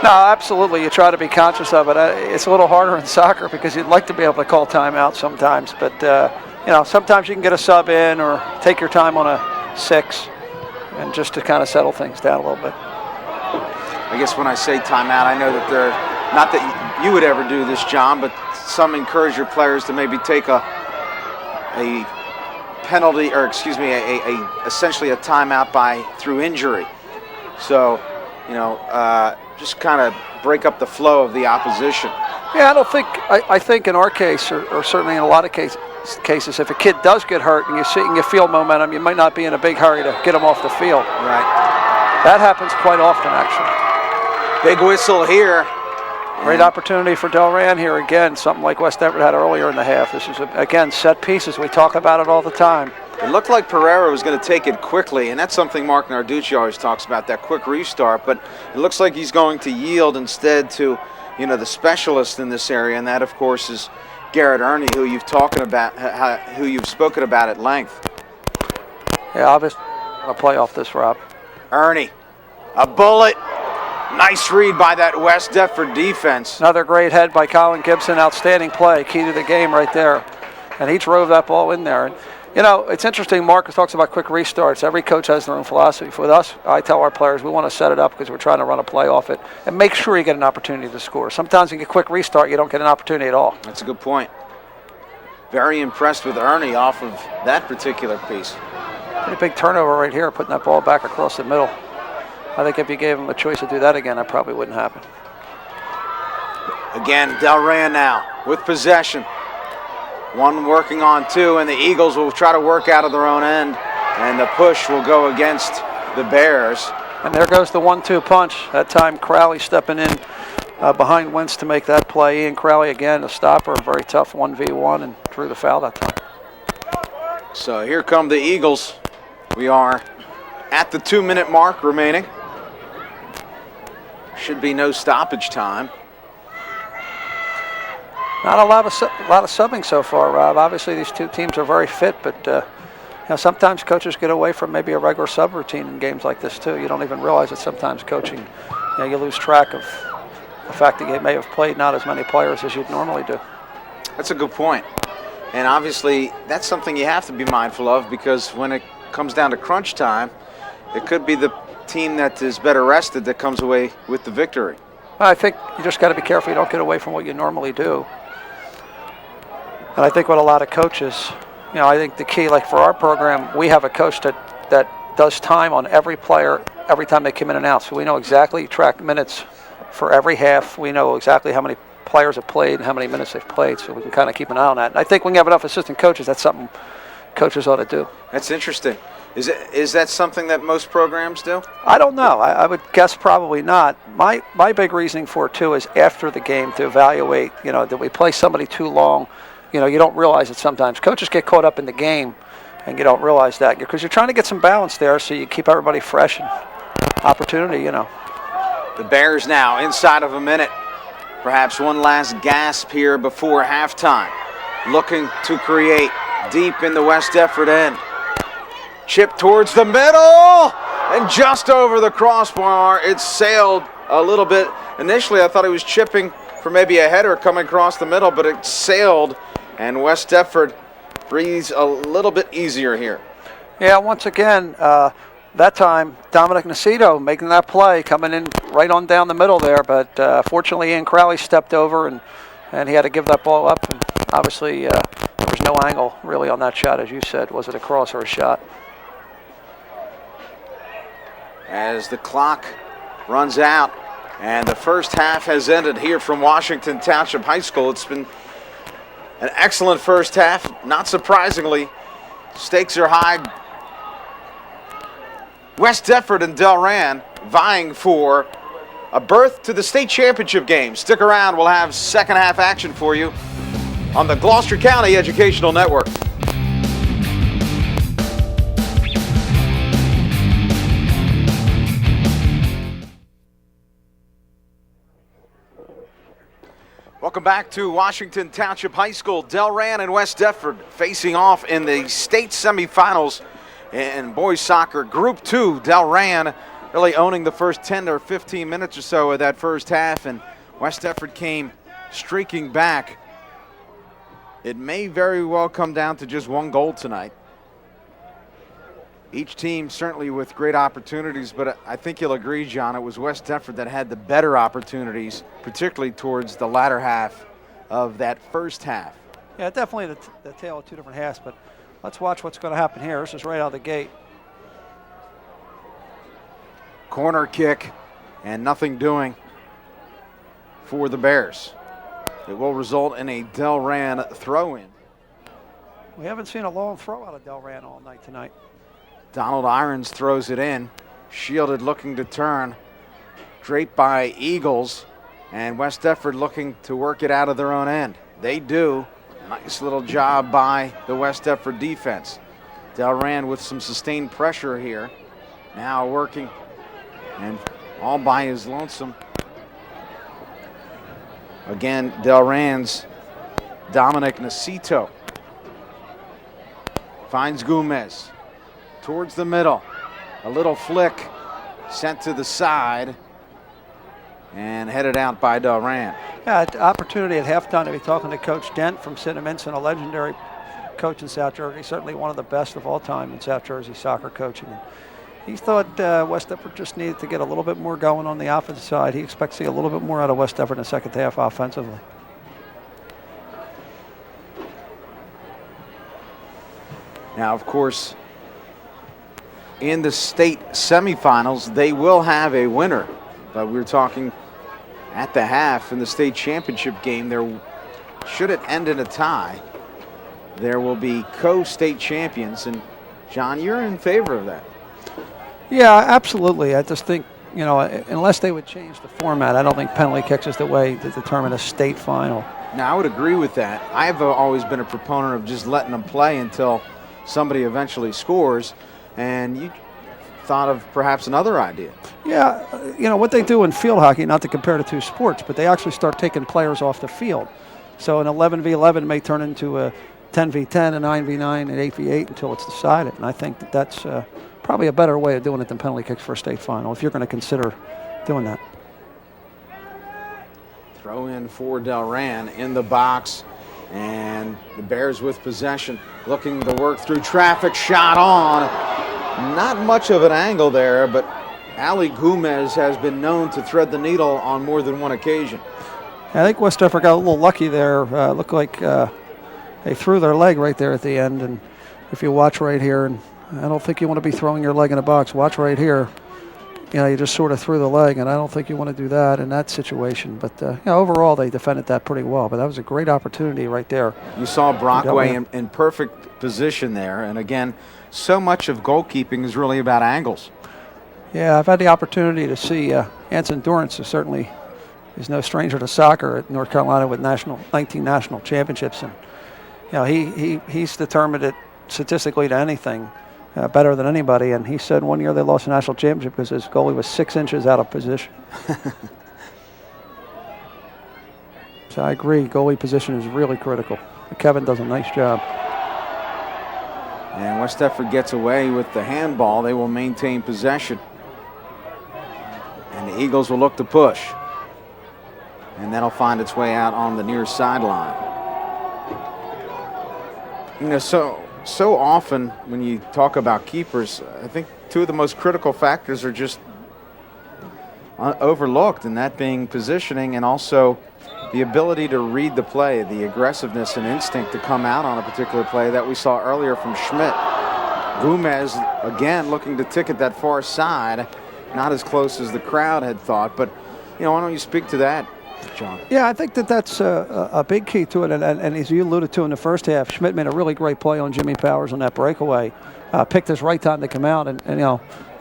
No, absolutely. You try to be conscious of it. It's a little harder in soccer because you'd like to be able to call timeout sometimes, but sometimes you can get a sub in or take your time on a 6, and just to kind of settle things down a little bit. I guess when I say timeout, I know that they're not that you would ever do this, John, but some encourage your players to maybe take a penalty, or essentially a timeout through injury. So, just kind of break up the flow of the opposition. Yeah, I think in our case, or certainly in a lot of cases, if a kid does get hurt and you feel momentum, you might not be in a big hurry to get him off the field. Right. That happens quite often, actually. Big whistle here. Great opportunity for Delran here again, something like West Deptford had earlier in the half. This is, again, set pieces. We talk about it all the time. It looked like Pereira was going to take it quickly, and that's something Mark Narducci always talks about, that quick restart, but it looks like he's going to yield instead to, the specialist in this area, and that, of course, is Garrett Ernie, who you've spoken about at length. Yeah, obviously, a play off this, Rob. Ernie, a bullet. Nice read by that West Deptford defense. Another great head by Colin Gibson. Outstanding play. Key to the game right there. And he drove that ball in there. And, it's interesting. Marcus talks about quick restarts. Every coach has their own philosophy. For us, I tell our players we want to set it up because we're trying to run a play off it and make sure you get an opportunity to score. Sometimes you get a quick restart, you don't get an opportunity at all. That's a good point. Very impressed with Ernie off of that particular piece. Pretty big turnover right here, putting that ball back across the middle. I think if you gave him a choice to do that again, that probably wouldn't happen. Again, Delran now with possession. One working on 2, and the Eagles will try to work out of their own end, and the push will go against the Bears. And there goes the 1-2 punch. That time Crowley stepping in behind Wentz to make that play. Ian Crowley again, a stopper, a very tough 1v1, and drew the foul that time. So here come the Eagles. We are at the 2-minute mark remaining. Should be no stoppage time. Not a lot of subbing so far, Rob. Obviously, these two teams are very fit, but sometimes coaches get away from maybe a regular sub routine in games like this too. You don't even realize that sometimes coaching, you lose track of the fact that you may have played not as many players as you'd normally do. That's a good point. And obviously, that's something you have to be mindful of, because when it comes down to crunch time, it could be the team that is better rested that comes away with the victory. I think you just got to be careful you don't get away from what you normally do. And I think with a lot of coaches, I think the key, like for our program, we have a coach that does time on every player every time they come in and out. So we know exactly, track minutes for every half. We know exactly how many players have played and how many minutes they've played, so we can kind of keep an eye on that. And I think when you have enough assistant coaches, that's something coaches ought to do. That's interesting. Is that something that most programs do? I don't know. I would guess probably not. My big reasoning for it, too, is after the game to evaluate, did we play somebody too long? You don't realize it sometimes. Coaches get caught up in the game, and you don't realize that because you're trying to get some balance there so you keep everybody fresh and opportunity, The Bears now inside of a minute. Perhaps one last gasp here before halftime. Looking to create deep in the West Deptford end. Chip towards the middle, and just over the crossbar. It sailed a little bit. Initially, I thought he was chipping for maybe a header coming across the middle, but it sailed, and West Deptford breathes a little bit easier here. Yeah, once again, that time, Dominic Nacito making that play, coming in right on down the middle there, but fortunately Ian Crowley stepped over, and he had to give that ball up, and obviously there was no angle really on that shot, as you said. Was it a cross or a shot? As the clock runs out and the first half has ended here from Washington Township High School. It's been an excellent first half. Not surprisingly, stakes are high. West Deptford and Delran vying for a berth to the state championship game. Stick around. We'll have second half action for you on the Gloucester County Educational Network. Welcome back to Washington Township High School. Delran and West Deptford facing off in the state semifinals in boys soccer. Group 2, Delran really owning the first 10 or 15 minutes or so of that first half, and West Deptford came streaking back. It may very well come down to just one goal tonight. Each team certainly with great opportunities, but I think you'll agree, John, it was West Deptford that had the better opportunities, particularly towards the latter half of that first half. Yeah, definitely the tale of two different halves, but let's watch what's going to happen here. This is right out of the gate. Corner kick, and nothing doing for the Bears. It will result in a Delran throw-in. We haven't seen a long throw out of Delran all night tonight. Donald Irons throws it in, shielded, looking to turn, draped by Eagles, and West Deptford looking to work it out of their own end. They do. Nice little job by the West Deptford defense. Delran with some sustained pressure here, now working and all by his lonesome. Again, Delran's Dominic Nacito finds Gomez towards the middle. A little flick sent to the side and headed out by Delran. Yeah, opportunity at halftime to be talking to Coach Dent from Cinnamons, a legendary coach in South Jersey, certainly one of the best of all time in South Jersey soccer coaching. He thought West Deptford just needed to get a little bit more going on the offensive side. He expects to see a little bit more out of West Deptford in the second half offensively. Now, of course, in the state semifinals, they will have a winner. But we were talking at the half in the state championship game, there, should it end in a tie, there will be co-state champions. And, John, you're in favor of that. Yeah, absolutely. I just think, unless they would change the format, I don't think penalty kicks is the way to determine a state final. Now, I would agree with that. I've always been a proponent of just letting them play until somebody eventually scores, and you thought of perhaps another idea. Yeah, what they do in field hockey, not to compare the two sports, but they actually start taking players off the field. So an 11v11 may turn into a 10v10, a 9v9, an 8v8 until it's decided, and I think that's probably a better way of doing it than penalty kicks for a state final, if you're going to consider doing that. Throw in for Delran in the box, and the Bears with possession, looking to work through traffic, shot on. Not much of an angle there, but Ali Gomez has been known to thread the needle on more than one occasion. I think West Deptford got a little lucky there. Looked like they threw their leg right there at the end, and if you watch right here, and I don't think you want to be throwing your leg in a box. Watch right here. You just sort of threw the leg, and I don't think you want to do that in that situation. But overall, they defended that pretty well. But that was a great opportunity right there. You saw Brockway in perfect position there. And again, so much of goalkeeping is really about angles. Yeah, I've had the opportunity to see Anson Dorrance, who certainly is no stranger to soccer at North Carolina with 19 national championships. And he's determined it statistically to anything. Better than anybody, and he said one year they lost a national championship because his goalie was 6 inches out of position. So I agree, goalie position is really critical. Kevin does a nice job. And West Deptford gets away with the handball. They will maintain possession. And the Eagles will look to push. And that'll find its way out on the near sideline. So often when you talk about keepers, I think two of the most critical factors are just overlooked, and that being positioning and also the ability to read the play, the aggressiveness and instinct to come out on a particular play that we saw earlier from Schmidt. Gomez, again, looking to ticket that far side, not as close as the crowd had thought, but why don't you speak to that, John? Yeah, I think that's a big key to it, and as you alluded to in the first half, Schmidt made a really great play on Jimmy Powers on that breakaway, picked his right time to come out, and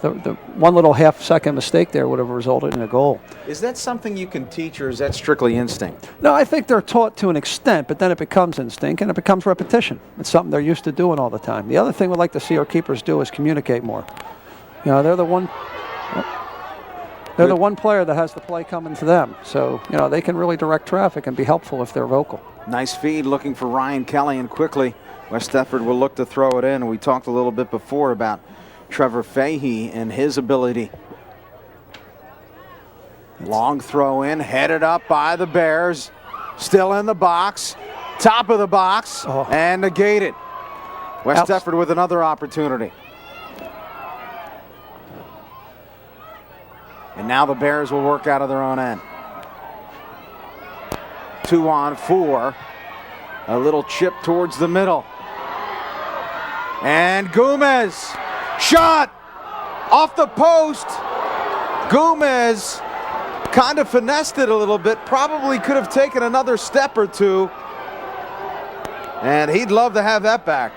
the one little half-second mistake there would have resulted in a goal. Is that something you can teach, or is that strictly instinct? No, I think they're taught to an extent, but then it becomes instinct, and it becomes repetition. It's something they're used to doing all the time. The other thing we'd like to see our keepers do is communicate more. They're the one... They're the one player that has the play coming to them. So, they can really direct traffic and be helpful if they're vocal. Nice feed looking for Ryan Kelly, and quickly West Deptford will look to throw it in. We talked a little bit before about Trevor Fahey and his ability. Long throw in, headed up by the Bears. Still in the box, top of the box, and negated. West Deptford with another opportunity. And now the Bears will work out of their own end. 2 on 4. A little chip towards the middle. And Gomez, shot off the post. Gomez kind of finessed it a little bit, probably could have taken another step or two. And he'd love to have that back.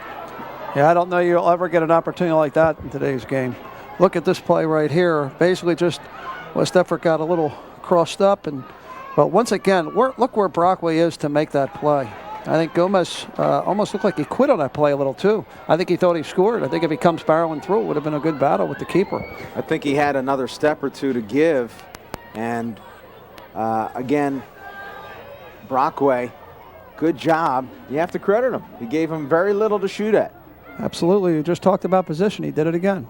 Yeah, I don't know you'll ever get an opportunity like that in today's game. Look at this play right here. Basically just West Deptford got a little crossed up, but once again, look where Brockway is to make that play. I think Gomez almost looked like he quit on that play a little too. I think he thought he scored. I think if he comes barreling through, it would have been a good battle with the keeper. I think he had another step or two to give, and again, Brockway, good job. You have to credit him. He gave him very little to shoot at. Absolutely. You just talked about position. He did it again.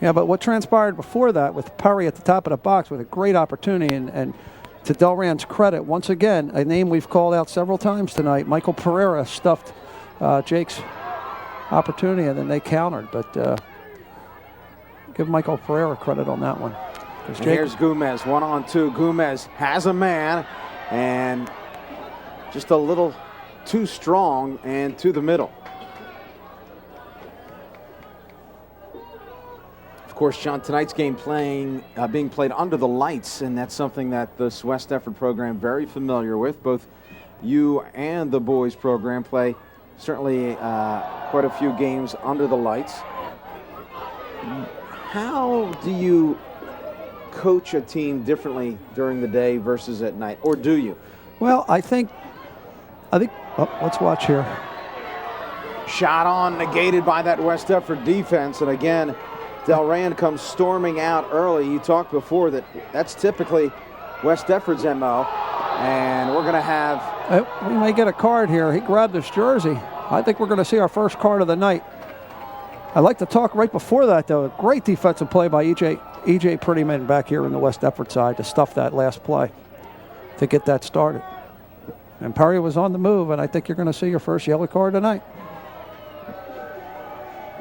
Yeah, but what transpired before that with Perry at the top of the box with a great opportunity, and to Delran's credit, once again, a name we've called out several times tonight, Michael Pereira stuffed Jake's opportunity, and then they countered. But give Michael Pereira credit on that one. Here's Gomez, 1 on 2. Gomez has a man, and just a little too strong and to the middle. Of course, John, tonight's game being played under the lights, and that's something that this West Deptford program very familiar with. Both you and the boys program play certainly quite a few games under the lights. How do you coach a team differently during the day versus at night, or do you? Well, I think. Let's watch here. Shot on, negated by that West Deptford defense, and again, Delran comes storming out early. You talked before that's typically West Deptford's MO, and we're going to have... We may get a card here. He grabbed his jersey. I think we're going to see our first card of the night. I'd like to talk right before that, though. A great defensive play by E.J. Prettyman back here in the West Deptford side to stuff that last play, to get that started. And Perry was on the move, and I think you're going to see your first yellow card tonight.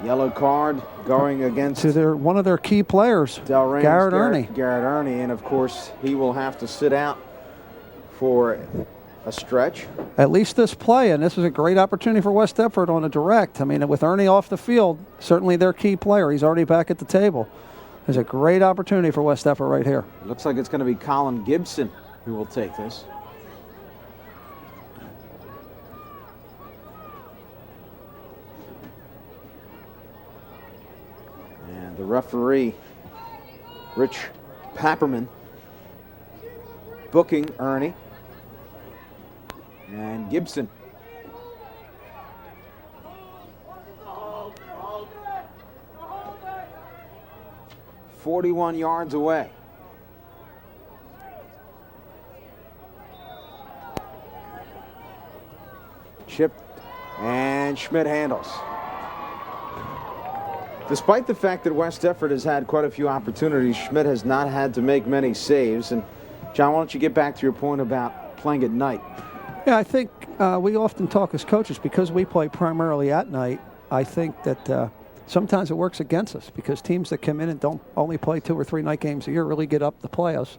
Yellow card going against one of their key players, Delran, Garrett Ernie. Garrett Ernie, and of course he will have to sit out for a stretch. At least this play, and this is a great opportunity for West Deptford on a direct. I mean, with Ernie off the field, certainly their key player. He's already back at the table. There's a great opportunity for West Deptford right here. It looks like it's going to be Colin Gibson who will take this. The referee, Rich Papperman, booking Ernie and Gibson. "41 yards away. Chip, and Schmidt handles. Despite the fact that West Deptford has had quite a few opportunities, Schmidt has not had to make many saves. And John, why don't you get back to your point about playing at night? Yeah, I think we often talk as coaches because we play primarily at night. I think that sometimes it works against us because teams that come in and don't only play 2 or 3 night games a year really get up the playoffs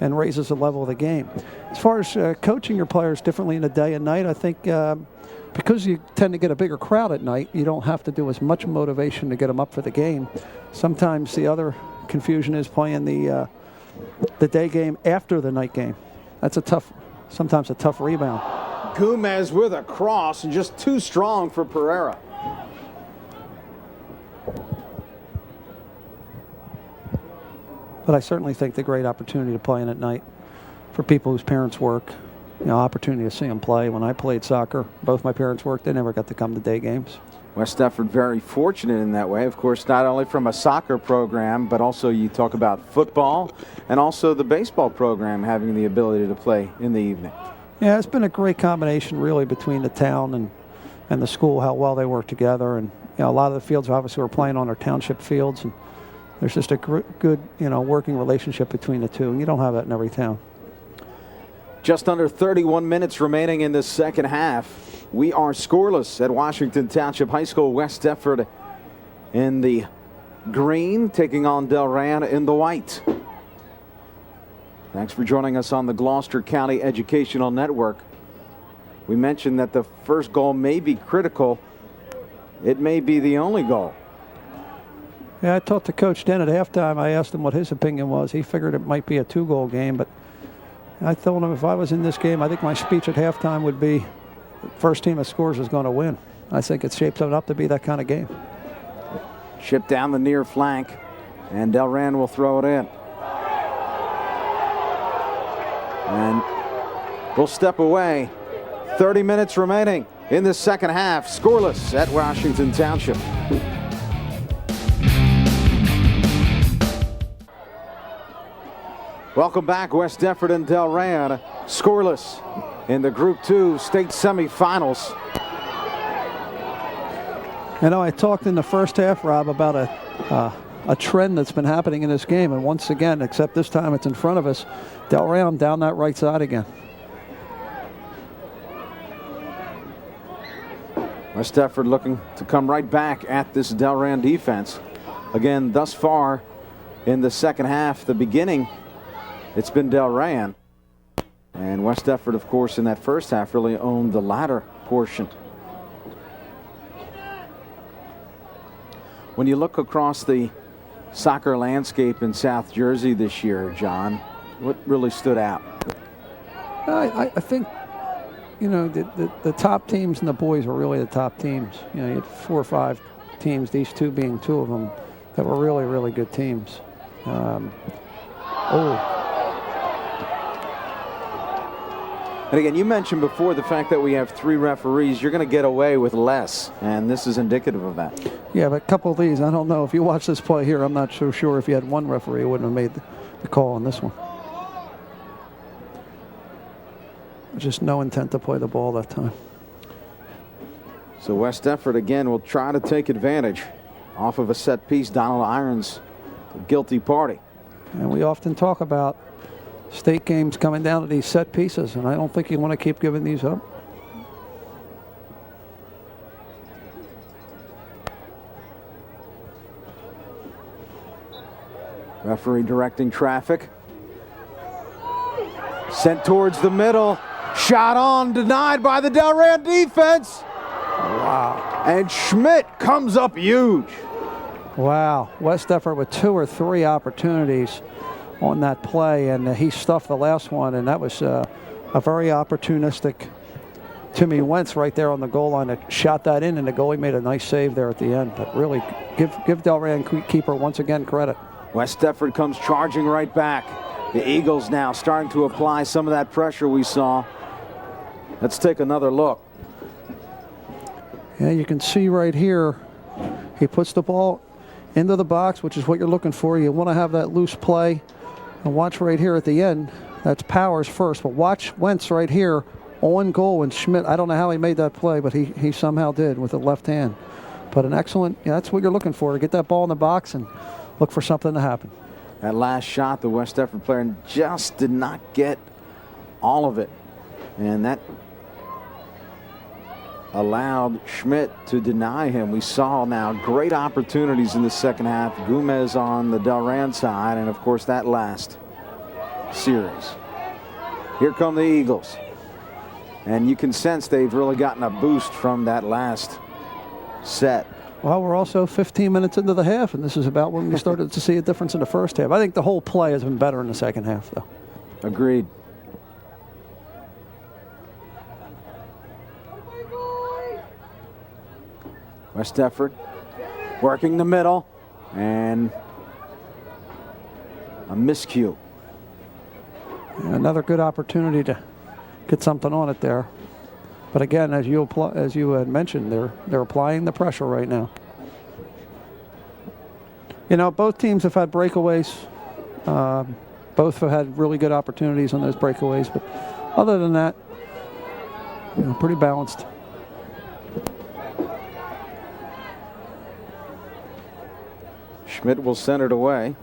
and raises the level of the game. As far as coaching your players differently in the day and night, I think because you tend to get a bigger crowd at night, you don't have to do as much motivation to get them up for the game. Sometimes the other confusion is playing the day game after the night game. That's sometimes a tough rebound. Gomez with a cross and just too strong for Pereira. But I certainly think the great opportunity to play in at night for people whose parents work. Opportunity to see them play. When I played soccer, both my parents worked. They never got to come to day games. West Deptford very fortunate in that way. Of course, not only from a soccer program, but also you talk about football and also the baseball program having the ability to play in the evening. Yeah, it's been a great combination really between the town and the school, how well they work together. And a lot of the fields obviously were playing on our township fields, and there's just a good working relationship between the two, and you don't have that in every town. Just under 31 minutes remaining in the second half. We are scoreless at Washington Township High School. West Deptford in the green, taking on Delran in the white. Thanks for joining us on the Gloucester County Educational Network. We mentioned that the first goal may be critical. It may be the only goal. Yeah, I talked to Coach Den at halftime. I asked him what his opinion was. He figured it might be a 2-goal game, but I told him if I was in this game, I think my speech at halftime would be first team that scores is going to win. I think it shapes up to be that kind of game. Chip down the near flank, and Delran will throw it in. And we'll step away. 30 minutes remaining in the second half. Scoreless at Washington Township. Welcome back. West Deptford and Delran scoreless in the Group 2 state semifinals. I talked in the first half, Rob, about a trend that's been happening in this game, and once again, except this time it's in front of us, Delran down that right side again. West Deptford looking to come right back at this Delran defense. Again, thus far in the second half, the beginning, it's been Delran. And West Deptford, of course, in that first half really owned the latter portion. When you look across the soccer landscape in South Jersey this year, John, what really stood out? I think, the top teams and the boys were really the top teams. You had 4 or 5 teams, these two being 2 of them, that were really, really good teams. And again, you mentioned before the fact that we have 3 referees. You're going to get away with less, and this is indicative of that. Yeah, but a couple of these, I don't know. If you watch this play here, I'm not so sure if you had 1 referee, wouldn't have made the call on this one. Just no intent to play the ball that time. So West Deptford again will try to take advantage off of a set piece. Donald Irons, the guilty party. And we often talk about state games coming down to these set pieces, and I don't think you want to keep giving these up. Referee directing traffic. Sent towards the middle. Shot on, denied by the Delran defense. Wow. And Schmidt comes up huge. Wow. West Deptford with 2 or 3 opportunities on that play, and he stuffed the last one, and that was a very opportunistic Timmy Wentz right there on the goal line that shot that in, and the goalie made a nice save there at the end. But really, give Delran keeper once again credit. West Deptford comes charging right back. The Eagles now starting to apply some of that pressure we saw. Let's take another look. Yeah, you can see right here, he puts the ball into the box, which is what you're looking for. You want to have that loose play. And watch right here at the end. That's Powers first, but watch Wentz right here on goal. And Schmidt, I don't know how he made that play, but he somehow did with the left hand. But an excellent, that's what you're looking for, to get that ball in the box and look for something to happen. That last shot, the West Deptford player just did not get all of it. And that allowed Schmidt to deny him. We saw now great opportunities in the second half. Gomez on the Delran side, and of course that last series. Here come the Eagles. And you can sense they've really gotten a boost from that last set. Well, we're also 15 minutes into the half, and this is about when we started to see a difference in the first half. I think the whole play has been better in the second half, though. Agreed. West Deptford working the middle, and a miscue. Another good opportunity to get something on it there. But again, as you had mentioned, they're applying the pressure right now. You know, both teams have had breakaways. Both have had really good opportunities on those breakaways. But other than that, you know, pretty balanced. Schmidt will send it away.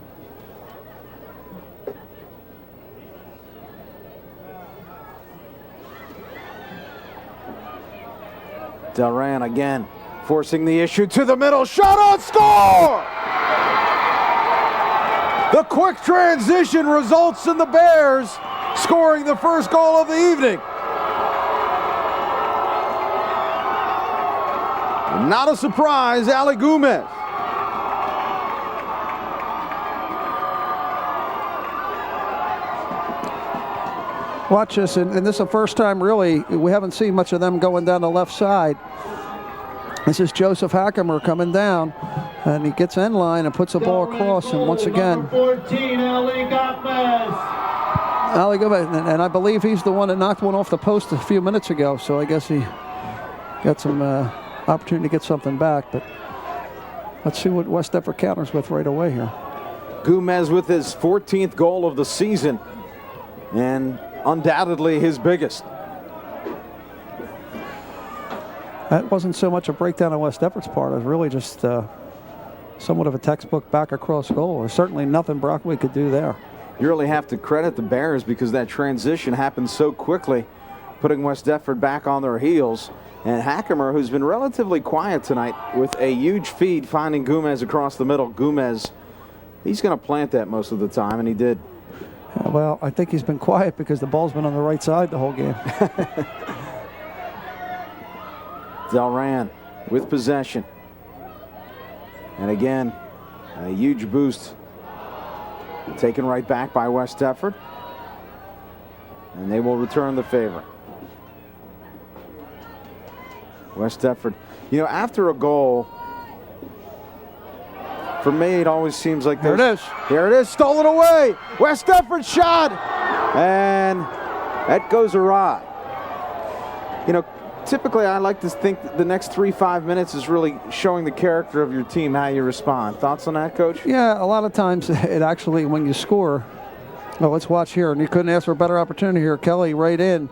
Delran again, forcing the issue to the middle. Shot on score! The quick transition results in the Bears scoring the first goal of the evening. Not a surprise, Ali Gomez. Watch this, and this is the first time really we haven't seen much of them going down the left side. This is Joseph Hackemer coming down, and he gets end line and puts the ball across, and once again, 14, Ali Gomez, and I believe he's the one that knocked one off the post a few minutes ago, so I guess he got some opportunity to get something back, but let's see what West Deptford counters with right away here. Gomez with his 14th goal of the season, and undoubtedly his biggest. That wasn't so much a breakdown on West Deptford's part. It was really just somewhat of a textbook back across goal. There's certainly nothing Brockway could do there. You really have to credit the Bears because that transition happened so quickly, putting West Deptford back on their heels. And Hackemer, who's been relatively quiet tonight, with a huge feed, finding Gomez across the middle. Gomez, he's going to plant that most of the time, and he did. Yeah, well, I think he's been quiet because the ball's been on the right side the whole game. Delran with possession. And again, a huge boost taken right back by West Deptford. And they will return the favor. West Deptford, you know, after a goal, for me, it always seems like there it is. Here it is, stolen away. West Deptford shot, and that goes awry. You know, typically I like to think that the next 3-5 minutes is really showing the character of your team, how you respond. Thoughts on that, Coach? Yeah, a lot of times it actually, when you score, well, let's watch here, and you couldn't ask for a better opportunity here. Kelly right in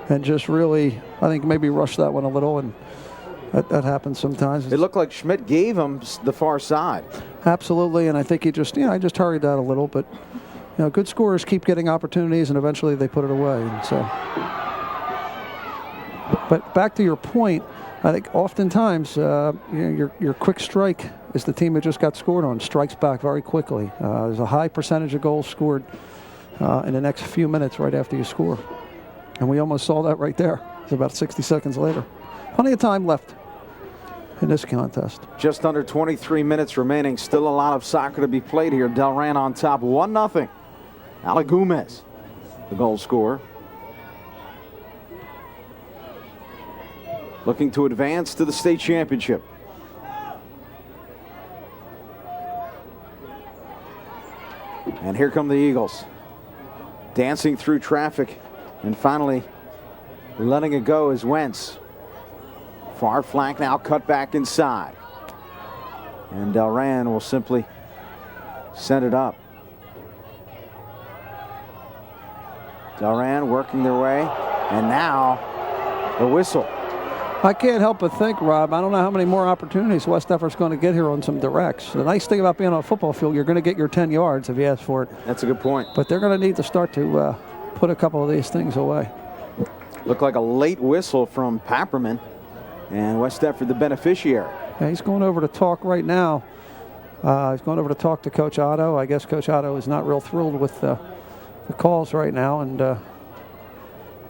and just really, I think maybe rushed that one a little, and that happens sometimes. It looked like Schmidt gave him the far side. Absolutely, and I think he just, I just hurried that a little, but good scorers keep getting opportunities, and eventually they put it away. And so, but back to your point, I think oftentimes your quick strike is the team that just got scored on, strikes back very quickly. There's a high percentage of goals scored in the next few minutes right after you score, and we almost saw that right there. It's about 60 seconds later. Plenty of time left in this contest. Just under 23 minutes remaining. Still a lot of soccer to be played here. Delran on top, 1-0. Ali Gomez, the goal scorer. Looking to advance to the state championship. And here come the Eagles. Dancing through traffic and finally letting it go is Wentz. Far flank now, cut back inside. And Delran will simply send it up. Delran working their way, and now the whistle. I can't help but think, Rob, I don't know how many more opportunities West Deptford's going to get here on some directs. The nice thing about being on a football field, you're going to get your 10 yards if you ask for it. That's a good point. But they're going to need to start to put a couple of these things away. Looked like a late whistle from Papperman, and West Deptford the beneficiary. Yeah, he's going over to talk right now. He's going over to talk to Coach Otto. I guess Coach Otto is not real thrilled with the calls right now, and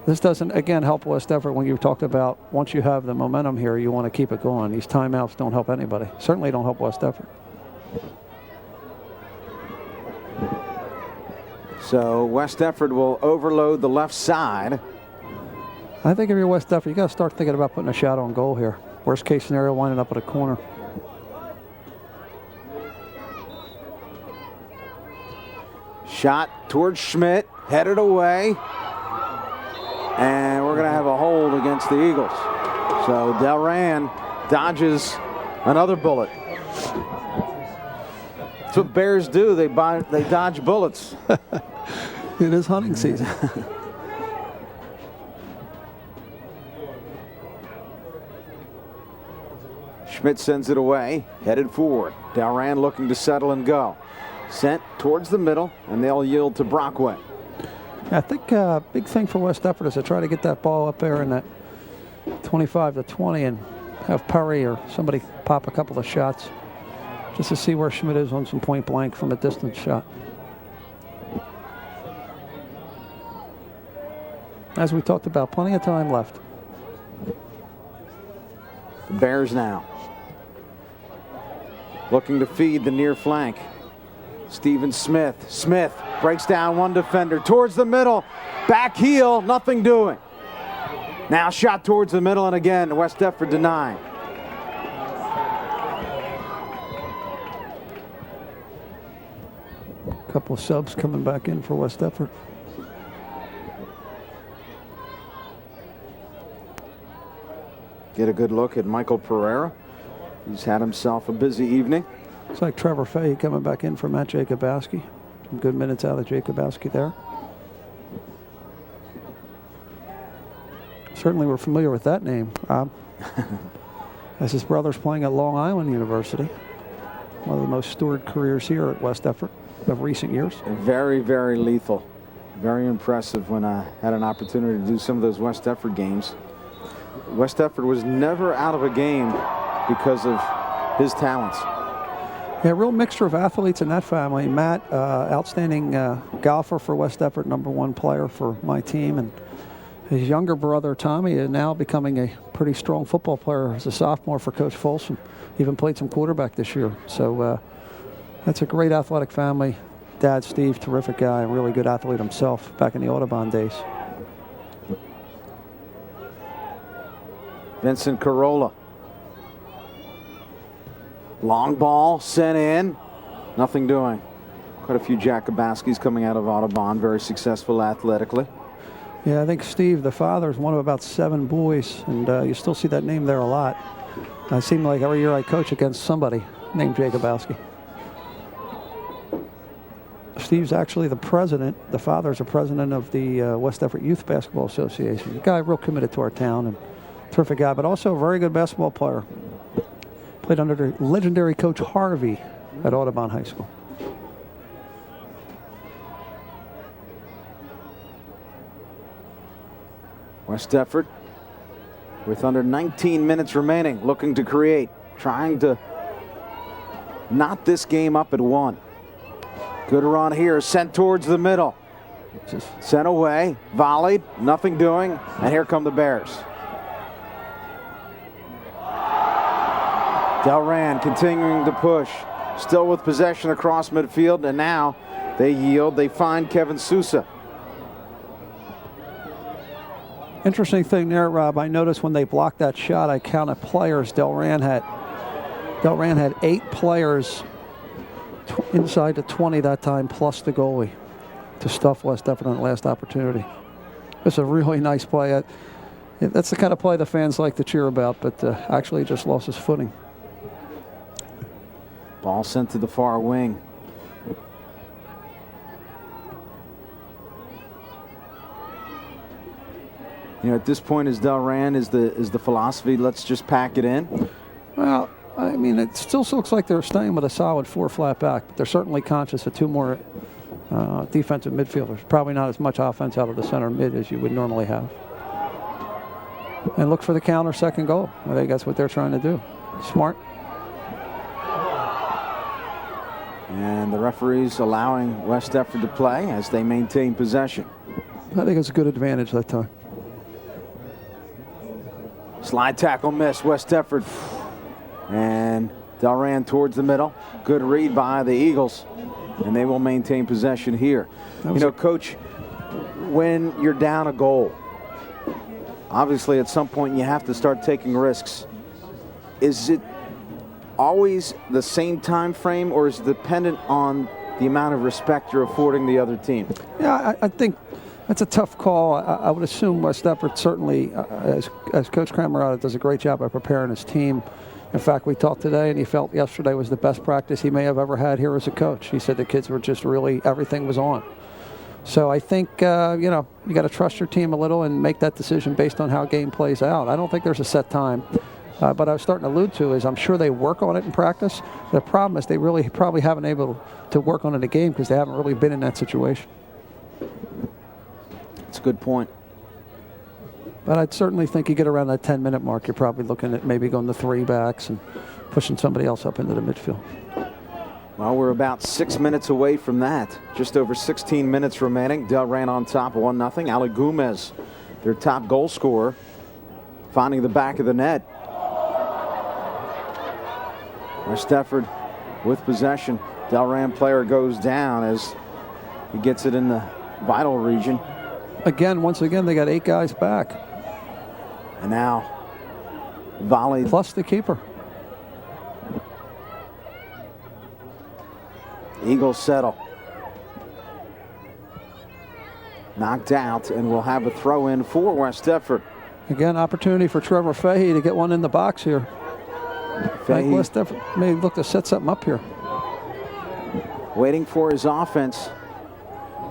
this doesn't, again, help West Deptford when you talked about once you have the momentum here, you want to keep it going. These timeouts don't help anybody. Certainly don't help West Deptford. So West Deptford will overload the left side. I think if you're West Deptford, you got to start thinking about putting a shot on goal here. Worst case scenario, winding up at a corner. Shot towards Schmidt, headed away. And we're going to have a hold against the Eagles. So Delran dodges another bullet. That's what bears do. They dodge bullets. It is hunting season. Schmidt sends it away, headed forward. Delran looking to settle and go. Sent towards the middle, and they'll yield to Brockway. I think big thing for West Deptford is to try to get that ball up there in that 25 to 20 and have Perry or somebody pop a couple of shots just to see where Schmidt is on some point blank from a distance shot. As we talked about, plenty of time left. The Bears now looking to feed the near flank. Stephen Smith. Smith breaks down one defender towards the middle. Back heel, nothing doing. Now shot towards the middle, and again, West Deptford denied. A couple of subs coming back in for West Deptford. Get a good look at Michael Pereira. He's had himself a busy evening. Looks like Trevor Fahey coming back in for Matt Jacobowski. Some good minutes out of Jacobowski there. Certainly we're familiar with that name, Rob. As his brother's playing at Long Island University. One of the most storied careers here at West Deptford of recent years. Very, very lethal. Very impressive when I had an opportunity to do some of those West Deptford games. West Deptford was never out of a game because of his talents. Yeah, real mixture of athletes in that family. Matt, outstanding golfer for West Deptford, #1 player for my team. And his younger brother, Tommy, is now becoming a pretty strong football player as a sophomore for Coach Folsom. Even played some quarterback this year. So that's a great athletic family. Dad, Steve, terrific guy, a really good athlete himself back in the Audubon days. Vincent Corolla. Long ball sent in. Nothing doing. Quite a few Jacobowskis coming out of Audubon. Very successful athletically. Yeah, I think Steve, the father, is one of about 7 boys, and you still see that name there a lot. I seem like every year I coach against somebody named Jacobowski. Steve's actually the president. The father's the president of the West Deptford Youth Basketball Association. A guy real committed to our town and terrific guy, but also a very good basketball player. Played under the legendary Coach Harvey at Audubon High School. West Deptford with under 19 minutes remaining, looking to create, trying to knot this game up at 1. Good run here, sent towards the middle. Just sent away, volleyed, nothing doing, and here come the Bears. Delran continuing to push, still with possession across midfield, and now they yield. They find Kevin Sousa. Interesting thing there, Rob. I noticed when they blocked that shot, I counted players. Delran had 8 players inside the 20 that time, plus the goalie, to stuff West Deptford on the last opportunity. It's a really nice play. That's the kind of play the fans like to cheer about, but actually just lost his footing. Ball sent to the far wing. You know, at this point, is Delran, is the philosophy, let's just pack it in? Well, I mean, it still looks like they're staying with a solid 4 flat back, but they're certainly conscious of 2 more defensive midfielders. Probably not as much offense out of the center mid as you would normally have. And look for the counter second goal. I think that's what they're trying to do. Smart. And the referees allowing West Deptford to play as they maintain possession. I think it's a good advantage that time. Slide tackle miss, West Deptford. And Delran towards the middle. Good read by the Eagles. And they will maintain possession here. You know, Coach, when you're down a goal, obviously at some point you have to start taking risks. Is it always the same time frame, or is it dependent on the amount of respect you're affording the other team? Yeah, I think That's a tough call. I would assume West Deptford certainly, as Coach Camerata does a great job of preparing his team. In fact, we talked today, and he felt yesterday was the best practice he may have ever had here as a coach. He said the kids were just really, everything was on. So I think, you got to trust your team a little and make that decision based on how a game plays out. I don't think there's a set time. But I was starting to allude to is I'm sure they work on it in practice. The problem is they really probably haven't able to work on it in a game because they haven't really been in that situation. That's a good point. But I'd certainly think you get around that 10-minute mark, you're probably looking at maybe going to 3 backs and pushing somebody else up into the midfield. Well, we're about 6 minutes away from that. Just over 16 minutes remaining. Delran on top, 1-0. Ali Gomez, their top goal scorer, finding the back of the net. West Deptford with possession. Delran player goes down as he gets it in the vital region. Once again, they got 8 guys back. And now, volley. Plus the keeper. Eagles settle. Knocked out, and we'll have a throw in for West Deptford. Again, opportunity for Trevor Fahey to get one in the box here. I think West Deptford may look to set something up here. Waiting for his offense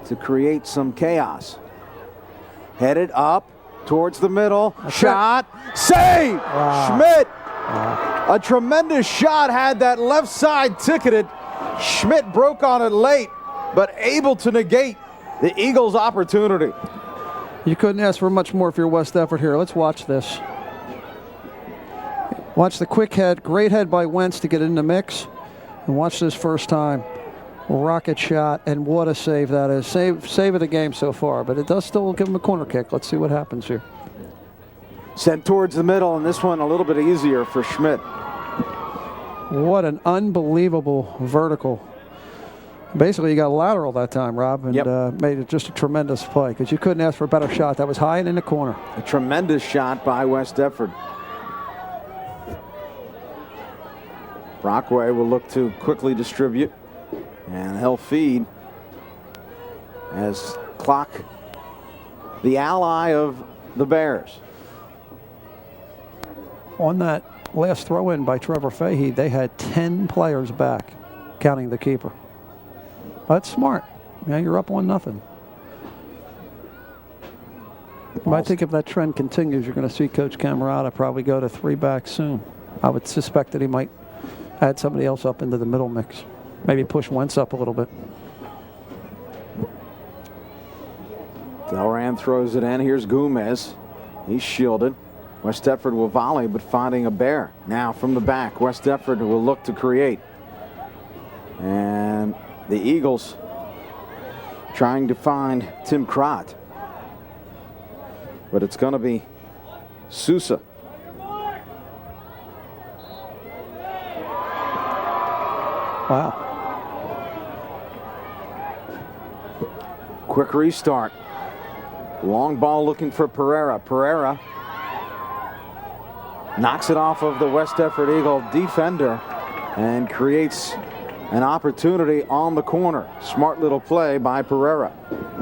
to create some chaos. Headed up towards the middle. Shot. Save! Wow. Schmidt. Wow. A tremendous shot, had that left side ticketed. Schmidt broke on it late, but able to negate the Eagles' opportunity. You couldn't ask for much more if you're West Deptford here. Let's watch this. Watch the quick head. Great head by Wentz to get in the mix. And watch this first time. Rocket shot, and what a save that is. Save of the game so far, but it does still give him a corner kick. Let's see what happens here. Sent towards the middle, and this one a little bit easier for Schmidt. What an unbelievable vertical. Basically, you got a lateral that time, Rob, and made it just a tremendous play because you couldn't ask for a better shot. That was high and in the corner. A tremendous shot by West Deptford. Brockway will look to quickly distribute, and he'll feed as Clock, the ally of the Bears. On that last throw-in by Trevor Fahey, they had 10 players back, counting the keeper. That's smart. Yeah, you're up 1-0. I think if that trend continues, you're going to see Coach Camerata probably go to 3 back soon. I would suspect that he might add somebody else up into the middle mix. Maybe push Wentz up a little bit. Delran throws it in. Here's Gomez. He's shielded. West Deptford will volley, but finding a bear. Now from the back, West Deptford will look to create. And the Eagles trying to find Tim Crott. But it's going to be Sousa. Wow. Quick restart. Long ball looking for Pereira. Pereira knocks it off of the West Deptford Eagle defender and creates an opportunity on the corner. Smart little play by Pereira.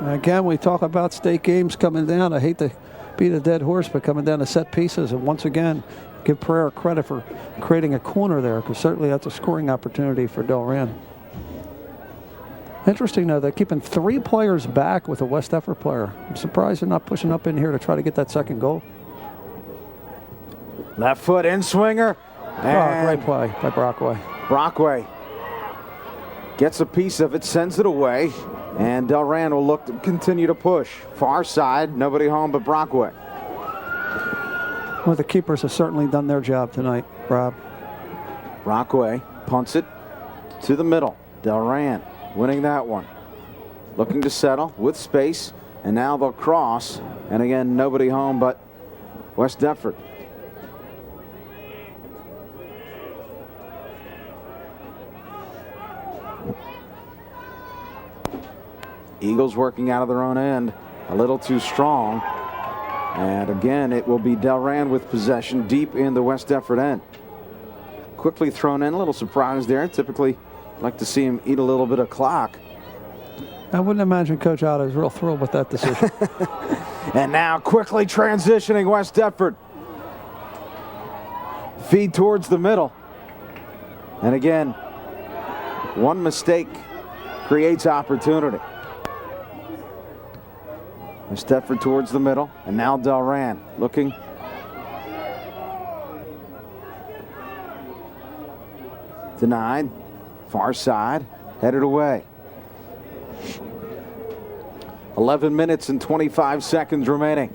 Again, we talk about state games coming down. I hate to beat a dead horse, but coming down to set pieces. And once again, give Pereira credit for creating a corner there, because certainly that's a scoring opportunity for Delran. Interesting, though, they're keeping 3 players back with a West Deptford player. I'm surprised they're not pushing up in here to try to get that second goal. Left foot in swinger. Great play by Brockway. Brockway gets a piece of it, sends it away, and Delran will look to continue to push. Far side, nobody home but Brockway. Well, the keepers have certainly done their job tonight, Rob. Brockway punts it to the middle. Delran winning that one. Looking to settle with space, and now they'll cross. And again, nobody home but West Deptford. Eagles working out of their own end, a little too strong. And again, it will be Delran with possession deep in the West Deptford end. Quickly thrown in, a little surprise there. Typically like to see him eat a little bit of clock. I wouldn't imagine Coach Otto is real thrilled with that decision. And now quickly transitioning West Deptford. Feed towards the middle. And again, one mistake creates opportunity. West Deptford towards the middle. And now Delran looking. Denied. Far side. Headed away. 11 minutes and 25 seconds remaining.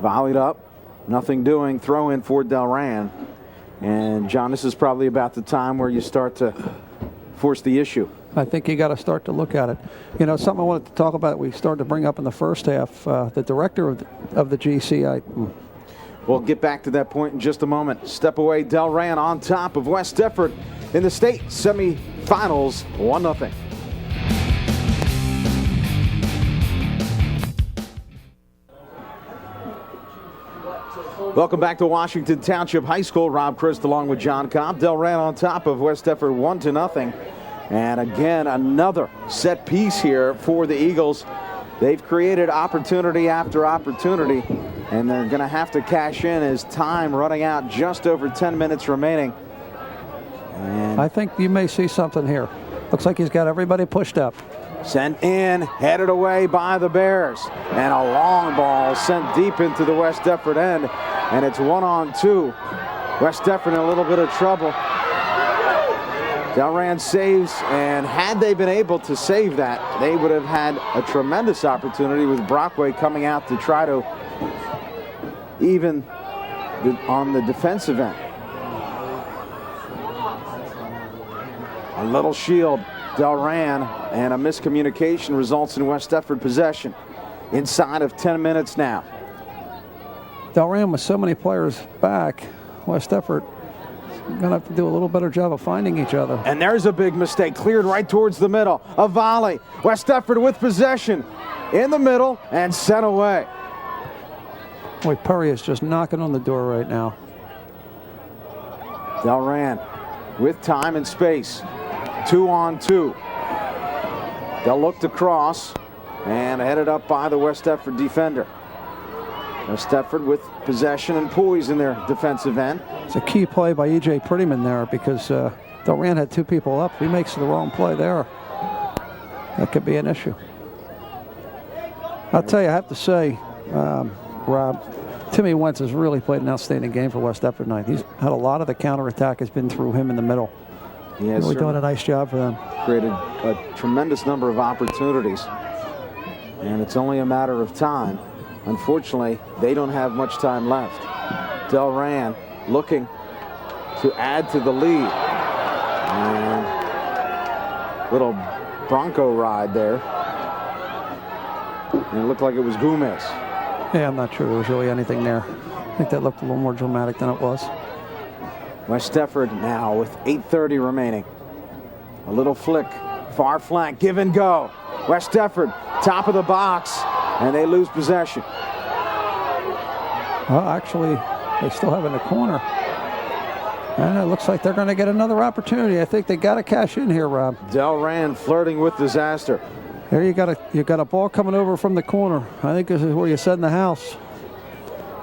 Volleyed up. Nothing doing. Throw in for Delran. And John, this is probably about the time where you start to force the issue. I think you got to start to look at it. You know, something I wanted to talk about, we started to bring up in the first half, the director of the GC. We'll get back to that point in just a moment. Step away, Delran on top of West Deptford in the state semifinals, 1-0. Welcome back to Washington Township High School. Rob Christ along with John Cobb. Delran on top of West Deptford 1-0. And again, another set piece here for the Eagles. They've created opportunity after opportunity, and they're going to have to cash in as time running out, just over 10 minutes remaining. And I think you may see something here. Looks like he's got everybody pushed up. Sent in, headed away by the Bears. And a long ball sent deep into the West Deptford end. And it's 1-on-2. West Deptford in a little bit of trouble. Delran saves, and had they been able to save that, they would have had a tremendous opportunity with Brockway coming out to try to even on the defensive end. A little shield, Delran, and a miscommunication results in West Deptford possession. Inside of 10 minutes now. Delran with so many players back, West Deptford going to have to do a little better job of finding each other. And there's a big mistake, cleared right towards the middle. A volley. West Deptford with possession in the middle and sent away. Boy, Perry is just knocking on the door right now. Delran with time and space. 2-on-2. They'll look to cross and headed up by the West Deptford defender. West Deptford with possession and poise in their defensive end. It's a key play by E.J. Prettyman there because Delran had two people up. If he makes the wrong play there, that could be an issue. I'll tell you, I have to say, Rob, Timmy Wentz has really played an outstanding game for West Deptford tonight. He's had a lot of the counterattack has been through him in the middle. He has really doing a nice job for them. Created a tremendous number of opportunities. And it's only a matter of time. Unfortunately, they don't have much time left. Delran looking to add to the lead. And little Bronco ride there. And it looked like it was Gomez. Yeah, I'm not sure there was really anything there. I think that looked a little more dramatic than it was. West Deptford now with 8:30 remaining. A little flick, far flank, give and go. West Deptford, top of the box, and they lose possession. Well, actually, they still have it in the corner. And it looks like they're going to get another opportunity. I think they got to cash in here, Rob. Delran flirting with disaster. Here you got a ball coming over from the corner. I think this is where you set in the house.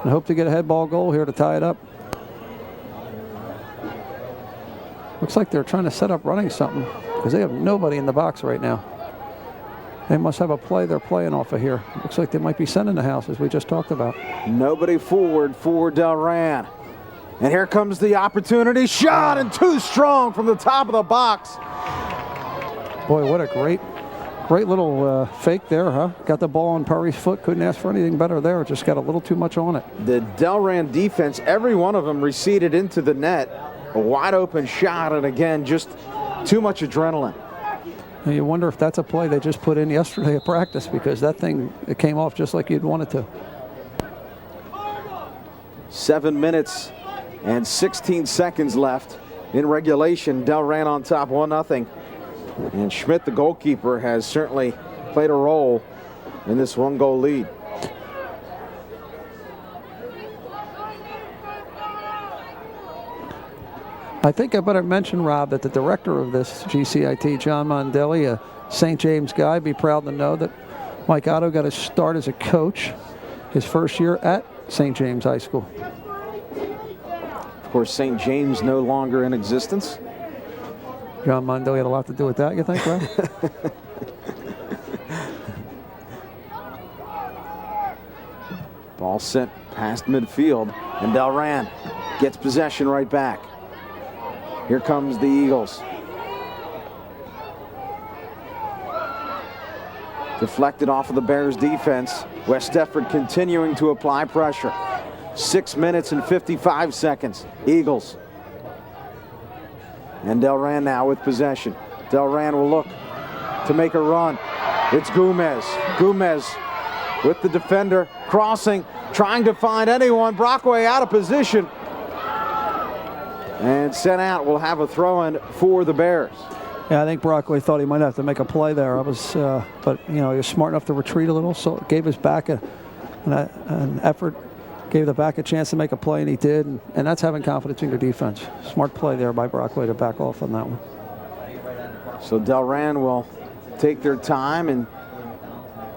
And hope to get a head ball goal here to tie it up. Looks like they're trying to set up running something because they have nobody in the box right now. They must have a play they're playing off of here. Looks like they might be sending the house, as we just talked about. Nobody forward for Delran. And here comes the opportunity. Shot and too strong from the top of the box. Boy, what a great little fake there, huh? Got the ball on Perry's foot. Couldn't ask for anything better there. Just got a little too much on it. The Delran defense, every one of them receded into the net. A wide open shot, and again, just too much adrenaline. And you wonder if that's a play they just put in yesterday at practice because that thing, it came off just like you'd want it to. 7 minutes and 16 seconds left in regulation. Delran on top 1-0. And Schmidt, the goalkeeper, has certainly played a role in this one-goal lead. I think I better mention, Rob, that the director of this GCIT, John Mondelli, a St. James guy, be proud to know that Mike Otto got his start as a coach his first year at St. James High School. Of course, St. James no longer in existence. John Mondelli had a lot to do with that, you think, Rob? Ball sent past midfield, and Delran gets possession right back. Here comes the Eagles. Deflected off of the Bears defense. West Deptford continuing to apply pressure. 6 minutes and 55 seconds. Eagles. And Delran now with possession. Delran will look to make a run. It's Gomez. Gomez with the defender crossing, trying to find anyone. Brockway out of position. And sent out. Will have a throw-in for the Bears. Yeah, I think Brockway thought he might have to make a play there. But you know, he was smart enough to retreat a little, so it gave his back an effort, gave the back a chance to make a play, and he did. And that's having confidence in your defense. Smart play there by Brockway to back off on that one. So Delran will take their time in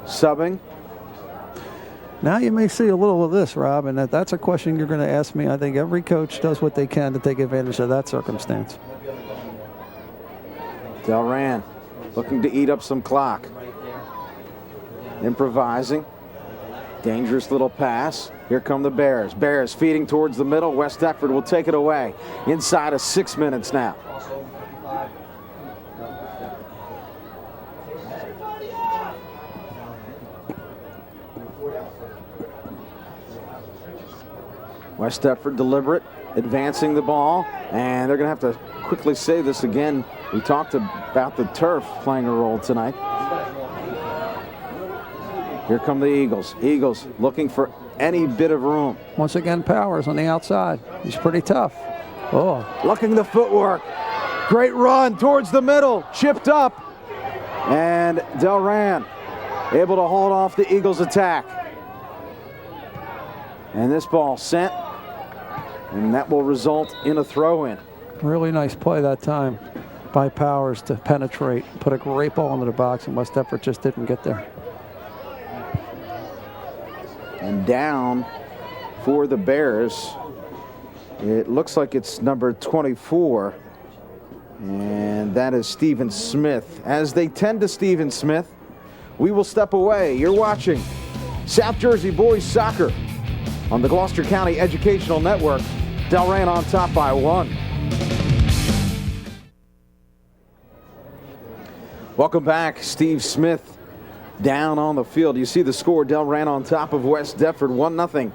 subbing. Now you may see a little of this, Rob, and that's a question you're going to ask me. I think every coach does what they can to take advantage of that circumstance. Delran looking to eat up some clock. Improvising. Dangerous little pass. Here come the Bears. Bears feeding towards the middle. West Deptford will take it away. Inside of 6 minutes now. West Deptford deliberate, advancing the ball, and they're going to have to quickly say this again. We talked about the turf playing a role tonight. Here come the Eagles. Eagles looking for any bit of room. Once again, Powers on the outside. He's pretty tough. Oh, looking the footwork. Great run towards the middle. Chipped up. And Delran able to hold off the Eagles' attack. And this ball sent. And that will result in a throw-in. Really nice play that time by Powers to penetrate, put a great ball into the box, and West Deptford just didn't get there. And down for the Bears, it looks like it's number 24, and that is Stephen Smith. As they tend to Stephen Smith, we will step away. You're watching South Jersey Boys Soccer on the Gloucester County Educational Network. Delran on top by 1. Welcome back. Steve Smith down on the field. You see the score. Delran on top of West Deptford, 1-0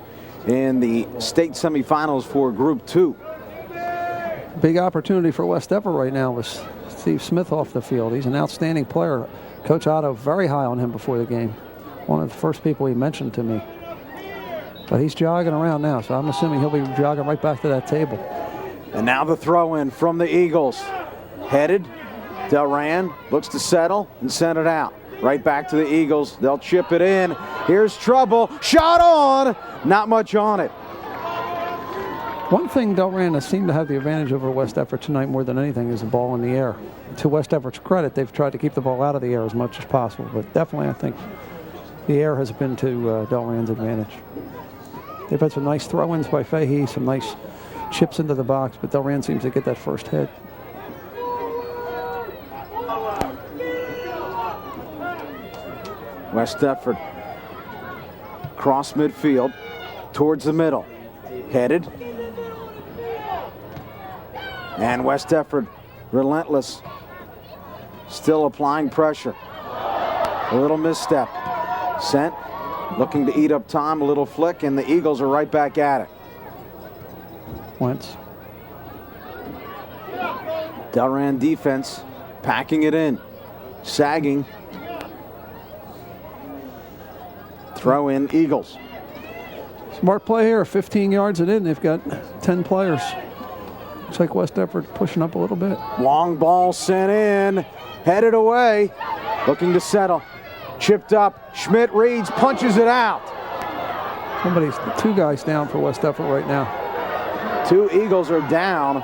in the state semifinals for Group 2. Big opportunity for West Deptford right now with Steve Smith off the field. He's an outstanding player. Coach Otto very high on him before the game. One of the first people he mentioned to me. But he's jogging around now, so I'm assuming he'll be jogging right back to that table. And now the throw-in from the Eagles. Headed. Delran looks to settle and send it out. Right back to the Eagles. They'll chip it in. Here's trouble. Shot on. Not much on it. One thing Delran has seemed to have the advantage over West Deptford tonight more than anything is the ball in the air. To West Deptford's credit, they've tried to keep the ball out of the air as much as possible. But definitely, I think the air has been to Delran's advantage. They've had some nice throw-ins by Fahey, some nice chips into the box, but Delran seems to get that first hit. West Deptford cross midfield towards the middle. Headed. And West Deptford relentless. Still applying pressure. A little misstep. Sent. Looking to eat up time, a little flick, and the Eagles are right back at it. Wentz. Delran defense packing it in. Sagging. Throw in Eagles. Smart play here, 15 yards and in. They've got 10 players. Looks like West Deptford pushing up a little bit. Long ball sent in. Headed away. Looking to settle. Chipped up. Schmidt reads, punches it out. Two guys down for West Deptford right now. 2 Eagles are down.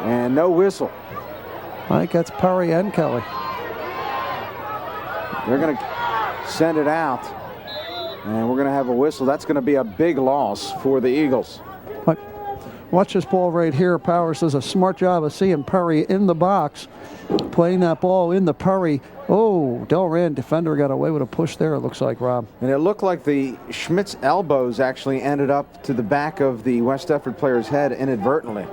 And no whistle. I think that's Perry and Kelly. They're going to send it out, and we're going to have a whistle. That's going to be a big loss for the Eagles. But watch this ball right here. Powers does a smart job of seeing Perry in the box, playing that ball into Perry. Oh, Delran defender got away with a push there, it looks like, Rob. And it looked like the Schmidt's elbows actually ended up to the back of the West Deptford player's head inadvertently.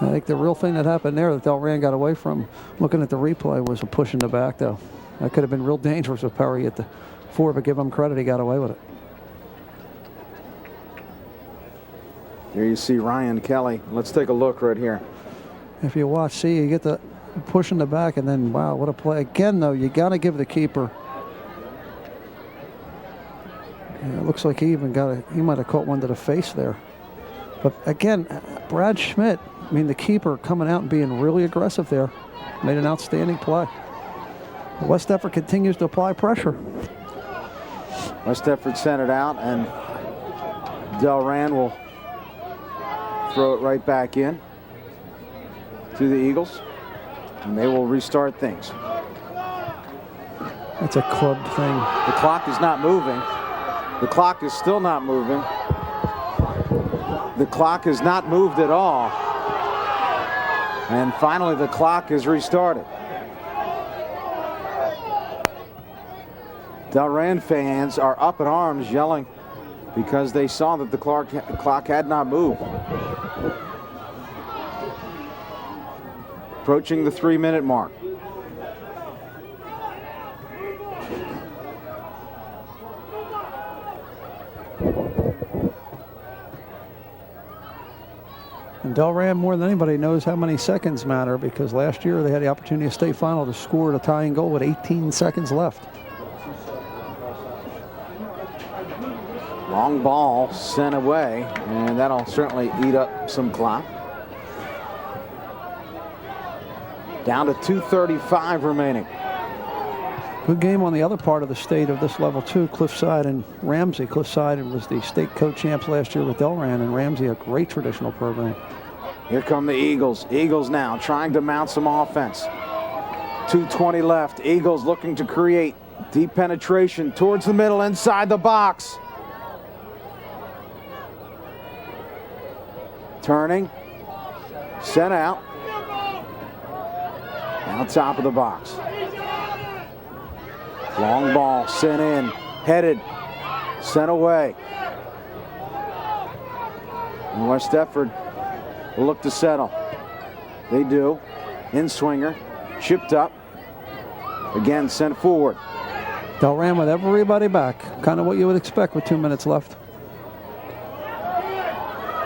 I think the real thing that happened there that Delran got away from, looking at the replay, was a push in the back, though. That could have been real dangerous with Perry at the 4, but give him credit, he got away with it. Here you see Ryan Kelly. Let's take a look right here. If you watch, see, you get the push in the back, and then, wow, what a play. Again, though, you got to give the keeper. Yeah, it looks like he even he might have caught one to the face there. But again, Brad Schmidt, I mean, the keeper coming out and being really aggressive there, made an outstanding play. West Deptford continues to apply pressure. West Deptford sent it out, and Delran will throw it right back in to the Eagles, and they will restart things. That's a club thing. The clock is not moving. The clock is still not moving. The clock has not moved at all. And finally, the clock is restarted. Delran fans are up in arms yelling because they saw that the clock had not moved. Approaching the 3-minute mark. And Delran, more than anybody, knows how many seconds matter, because last year they had the opportunity of state final to score the tying goal with 18 seconds left. Long ball sent away, and that'll certainly eat up some clock. Down to 2:35 remaining. Good game on the other part of the state of this level too, Cliffside and Ramsey. Cliffside was the state co-champs last year with Delran, and Ramsey a great traditional program. Here come the Eagles. Eagles now trying to mount some offense. 2:20 left. Eagles looking to create deep penetration towards the middle inside the box. Turning, sent out. Now top of the box. Long ball sent in, headed, sent away. And West Deptford will look to settle. They do. In swinger, chipped up. Again, sent forward. Delran with everybody back. Kind of what you would expect with 2 minutes left.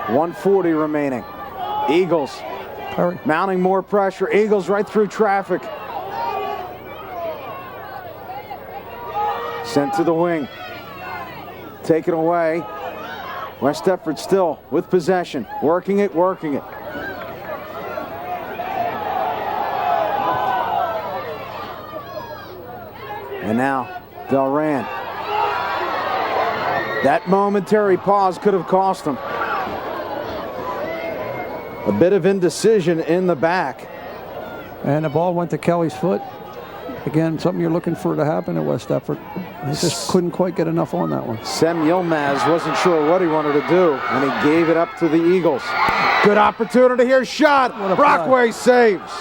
1:40 remaining. Eagles Perry mounting more pressure. Eagles right through traffic. Sent to the wing. Taken away. West Deptford still with possession. Working it, working it. And now Delran. That momentary pause could have cost him. A bit of indecision in the back. And the ball went to Kelly's foot. Again, something you're looking for to happen at West Deptford. He just couldn't quite get enough on that one. Sem Yilmaz wasn't sure what he wanted to do, and he gave it up to the Eagles. Good opportunity here, shot. Brockway saves.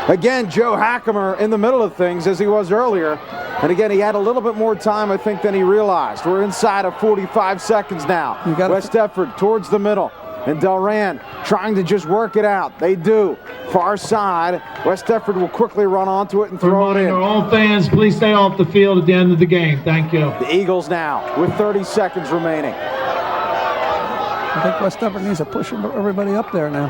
Again, Joe Hackemer in the middle of things as he was earlier. And again, he had a little bit more time, I think, than he realized. We're inside of 45 seconds now. West Deptford towards the middle. And Delran trying to just work it out. They do. Far side. West Deptford will quickly run onto it and throw it in. All fans, please stay off the field at the end of the game. Thank you. The Eagles now with 30 seconds remaining. I think West Deptford needs to push everybody up there now.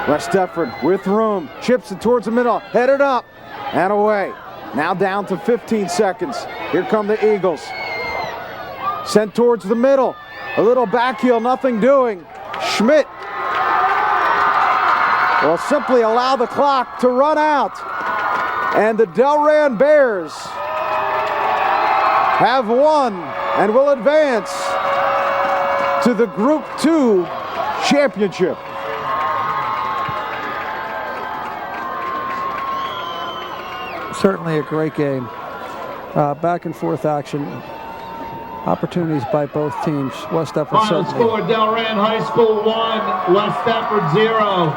West Deptford with room. Chips it towards the middle. Headed up and away. Now down to 15 seconds. Here come the Eagles. Sent towards the middle. A little back heel, nothing doing. Schmidt will simply allow the clock to run out. And the Delran Bears have won and will advance to the Group 2 championship. Certainly a great game. Back and forth action. Opportunities by both teams. West Deptford Final certainly. score, Delran High School 1, West Deptford 0.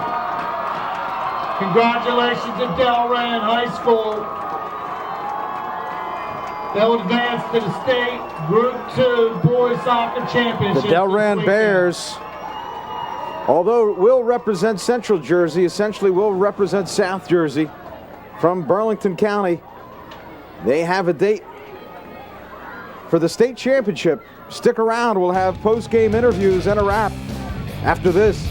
Congratulations to Delran High School. They'll advance to the state Group 2 Boys Soccer Championship. The Delran Bears, although will represent Central Jersey, essentially will represent South Jersey from Burlington County. They have a date for the state championship. Stick around, we'll have post-game interviews and a wrap after this.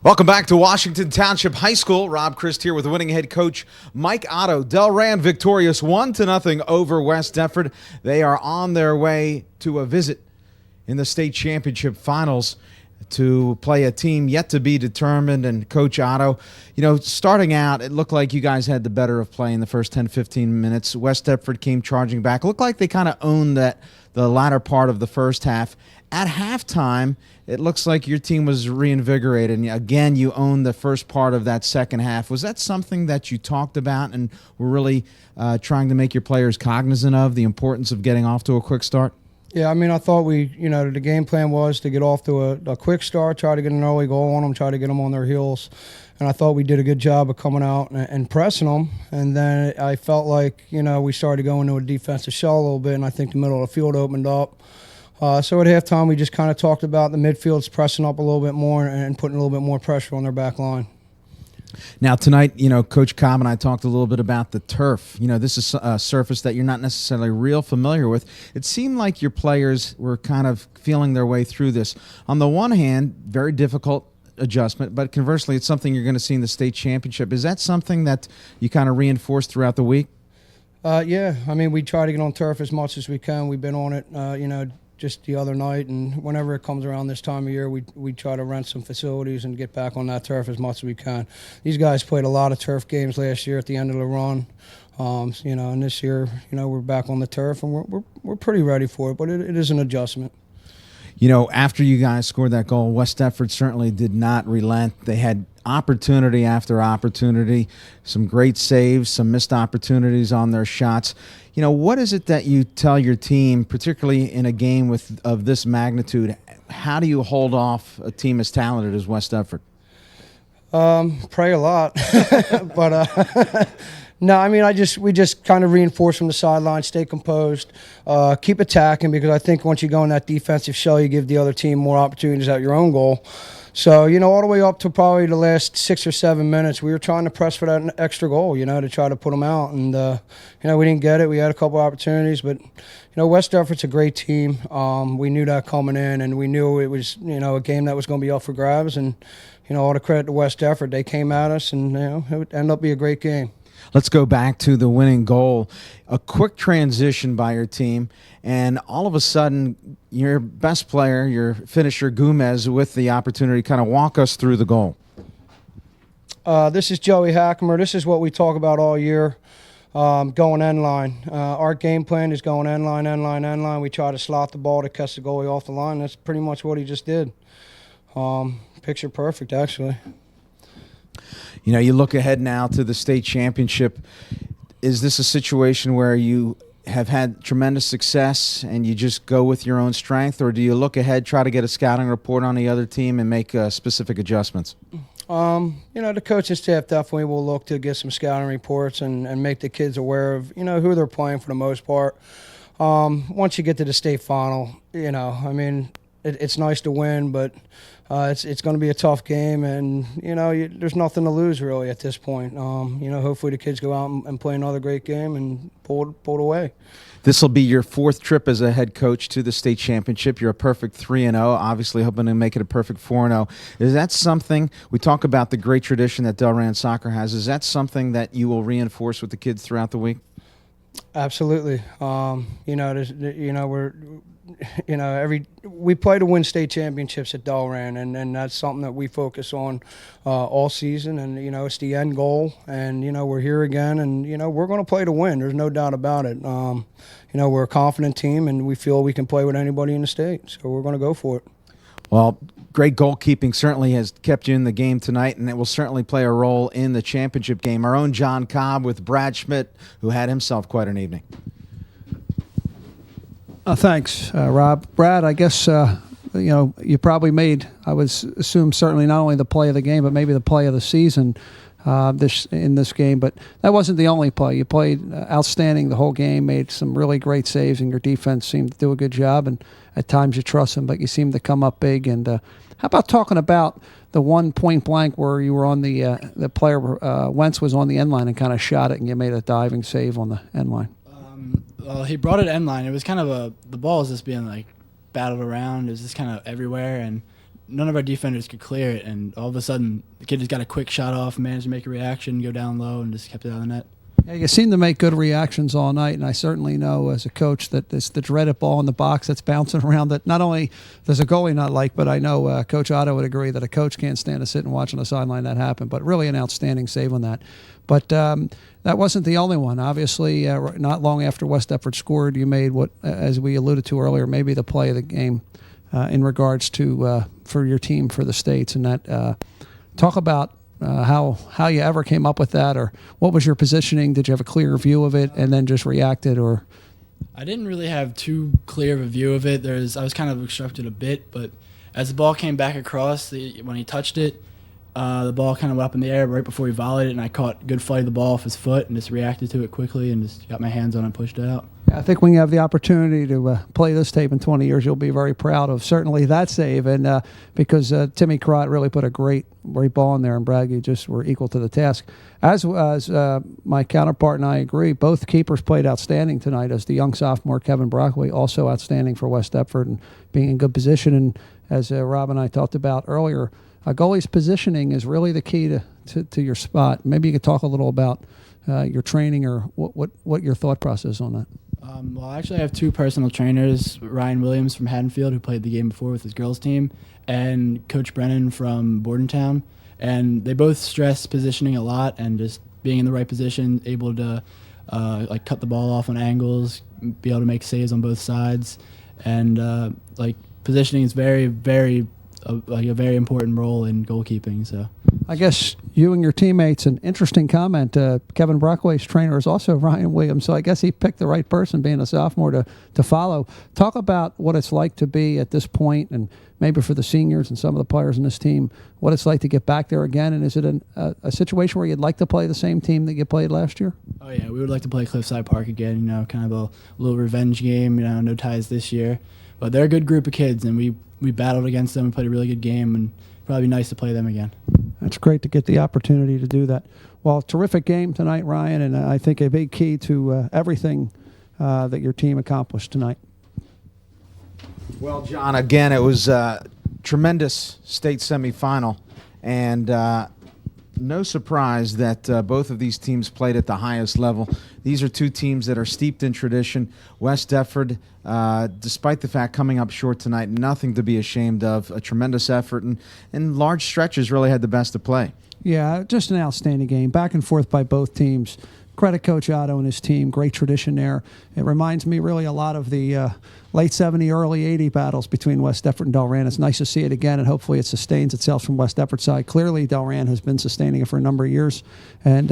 Welcome back to Washington Township High School. Rob Christ here with winning head coach Mike Otto. Delran victorious 1-0 over West Deptford. They are on their way to a visit in the state championship finals to play a team yet to be determined. And Coach Otto, you know, starting out, it looked like you guys had the better of play in the first 10-15 minutes. West Deptford came charging back. It looked like they kind of owned the latter part of the first half. At halftime, it looks like your team was reinvigorated, and again, you owned the first part of that second half. Was that something that you talked about and were really trying to make your players cognizant of, the importance of getting off to a quick start? Yeah, I mean, I thought the game plan was to get off to a quick start, try to get an early goal on them, try to get them on their heels. And I thought we did a good job of coming out and pressing them. And then I felt like, we started to go into a defensive shell a little bit, and I think the middle of the field opened up. So at halftime, we just kind of talked about the midfield's pressing up a little bit more and putting a little bit more pressure on their back line. Now, tonight, Coach Cobb and I talked a little bit about the turf. This is a surface that you're not necessarily real familiar with. It seemed like your players were kind of feeling their way through this. On the one hand, very difficult adjustment, but conversely, it's something you're going to see in the state championship. Is that something that you kind of reinforce throughout the week? Yeah. I mean, we try to get on turf as much as we can. We've been on it, just the other night, and whenever it comes around this time of year, we try to rent some facilities and get back on that turf as much as we can. These guys played a lot of turf games last year at the end of the run, and this year, we're back on the turf, and we're pretty ready for it, but it is an adjustment. After you guys scored that goal, West Deptford certainly did not relent. They had opportunity after opportunity, some great saves, some missed opportunities on their shots. What is it that you tell your team, particularly in a game of this magnitude? How do you hold off a team as talented as West Deptford? Pray a lot, but no, I mean, we just kind of reinforce from the sideline, stay composed, keep attacking, because I think once you go in that defensive shell, you give the other team more opportunities at your own goal. So, all the way up to probably the last 6 or 7 minutes, we were trying to press for that extra goal, to try to put them out. And, we didn't get it. We had a couple opportunities, but, West Deptford's a great team. We knew that coming in, and we knew it was, a game that was going to be up for grabs. And, all the credit to West Deptford. They came at us, and, it would end up being a great game. Let's go back to the winning goal. A quick transition by your team, and all of a sudden, your best player, your finisher, Gomez, with the opportunity to kind of walk us through the goal. This is Joey Hackemer. This is what we talk about all year, going end line. Our game plan is going end line, end line, end line. We try to slot the ball to catch the goalie off the line. That's pretty much what he just did. Picture perfect, actually. You look ahead now to the state championship. Is this a situation where you have had tremendous success and you just go with your own strength, or do you look ahead, try to get a scouting report on the other team and make specific adjustments? The coaching staff definitely will look to get some scouting reports and make the kids aware of, who they're playing for the most part. Once you get to the state final, it's nice to win, but it's going to be a tough game, and there's nothing to lose really at this point. Hopefully the kids go out and play another great game and pull it away. This will be your 4th trip as a head coach to the state championship. You're a perfect 3-0, obviously hoping to make it a perfect 4-0. Is that something, we talk about the great tradition that Delran soccer has, is that something that you will reinforce with the kids throughout the week? Absolutely. We play to win state championships at Delran, and that's something that we focus on all season. And it's the end goal. And we're here again, and we're going to play to win. There's no doubt about it. We're a confident team, and we feel we can play with anybody in the state. So we're going to go for it. Well, great goalkeeping certainly has kept you in the game tonight, and it will certainly play a role in the championship game. Our own John Cobb with Brad Schmidt, who had himself quite an evening. Thanks, Rob. Brad, I guess, you probably made, I would assume, certainly not only the play of the game, but maybe the play of the season in this game. But that wasn't the only play. You played outstanding the whole game, made some really great saves, and your defense seemed to do a good job. And at times you trust them, but you seem to come up big. And how about talking about the one point blank where you were on the player, Wentz was on the end line and kind of shot it, and you made a diving save on the end line? Well, he brought it end line. It was kind of the ball was just being like battled around. It was just kind of everywhere, and none of our defenders could clear it. And all of a sudden, the kid just got a quick shot off, managed to make a reaction, go down low, and just kept it out of the net. Yeah, you seem to make good reactions all night, and I certainly know as a coach that it's the dreaded ball in the box that's bouncing around that not only does a goalie not like, but I know Coach Otto would agree that a coach can't stand to sit and watch on the sideline that happen, but really an outstanding save on that. But that wasn't the only one. Obviously, not long after West Deptford scored, you made what, as we alluded to earlier, maybe the play of the game in regards to for your team for the States, and that talk about how you ever came up with that, or what was your positioning? Did you have a clear view of it and then just reacted, or? I didn't really have too clear of a view of it. I was kind of obstructed a bit, but as the ball came back across, when he touched it, the ball kind of went up in the air right before he volleyed it, and I caught a good flight of the ball off his foot and just reacted to it quickly and just got my hands on it and pushed it out. I think when you have the opportunity to play this tape in 20 years, you'll be very proud of certainly that save, and because Timmy Crott really put a great ball in there, and Brad, you just were equal to the task. As my counterpart and I agree, both keepers played outstanding tonight, as the young sophomore Kevin Brockway also outstanding for West Deptford and being in good position. And as Rob and I talked about earlier, a goalie's positioning is really the key to your spot. Maybe you could talk a little about your training, or what your thought process on that. Well, actually, I have two personal trainers, Ryan Williams from Haddonfield, who played the game before with his girls team, and Coach Brennan from Bordentown. And they both stress positioning a lot and just being in the right position, able to cut the ball off on angles, be able to make saves on both sides. And positioning is very, very a very important role in goalkeeping. So I guess you and your teammates, an interesting comment, Kevin Brockway's trainer is also Ryan Williams, so I guess he picked the right person, being a sophomore, to follow. Talk about what it's like to be at this point, and maybe for the seniors and some of the players in this team, what it's like to get back there again, and is it a situation where you'd like to play the same team that you played last year? Oh yeah, we would like to play Cliffside Park again, kind of a little revenge game, no ties this year. But they're a good group of kids, and we battled against them and played a really good game, and probably nice to play them again. That's great to get the opportunity to do that. Well, terrific game tonight, Ryan, and I think a big key to everything that your team accomplished tonight. Well, John, again, it was a tremendous state semifinal, and no surprise that both of these teams played at the highest level. These are two teams that are steeped in tradition. West Deptford, despite the fact coming up short tonight, nothing to be ashamed of. A tremendous effort, and large stretches really had the best of play. Yeah, just an outstanding game. Back and forth by both teams. Credit Coach Otto and his team. Great tradition there. It reminds me really a lot of the late 70, early 80 battles between West Deptford and Delran. It's nice to see it again, and hopefully it sustains itself from West Deptford's side. Clearly, Delran has been sustaining it for a number of years, and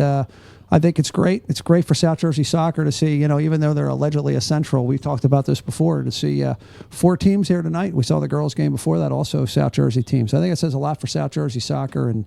I think it's great. It's great for South Jersey soccer to see, even though they're allegedly a central, we've talked about this before, to see 4 teams here tonight. We saw the girls' game before that, also South Jersey teams. I think it says a lot for South Jersey soccer, and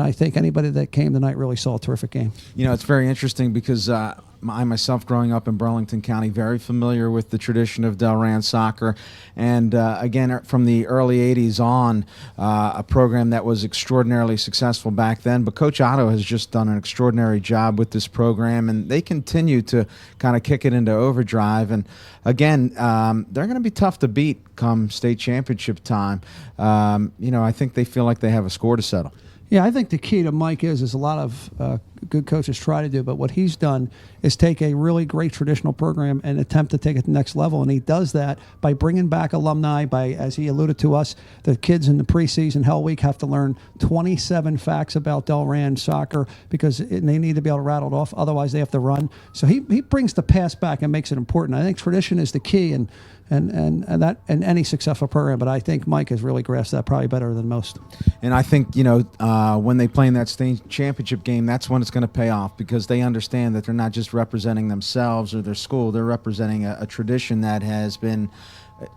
I think anybody that came tonight really saw a terrific game. It's very interesting because I myself, growing up in Burlington County, very familiar with the tradition of Delran soccer, and again, from the early 80s on, a program that was extraordinarily successful back then. But Coach Otto has just done an extraordinary job with this program, and they continue to kind of kick it into overdrive. And again, they're going to be tough to beat come state championship time. I think they feel like they have a score to settle. Yeah, I think the key to Mike is a lot of good coaches try to do, but what he's done is take a really great traditional program and attempt to take it to the next level, and he does that by bringing back alumni, by, as he alluded to us, the kids in the preseason Hell Week have to learn 27 facts about Delran soccer because they need to be able to rattle it off, otherwise they have to run. So he brings the past back and makes it important. I think tradition is the key, and that in any successful program, but I think Mike has really grasped that probably better than most. And I think, when they play in that state championship game, that's when it's going to pay off, because they understand that they're not just representing themselves or their school, they're representing a tradition that has been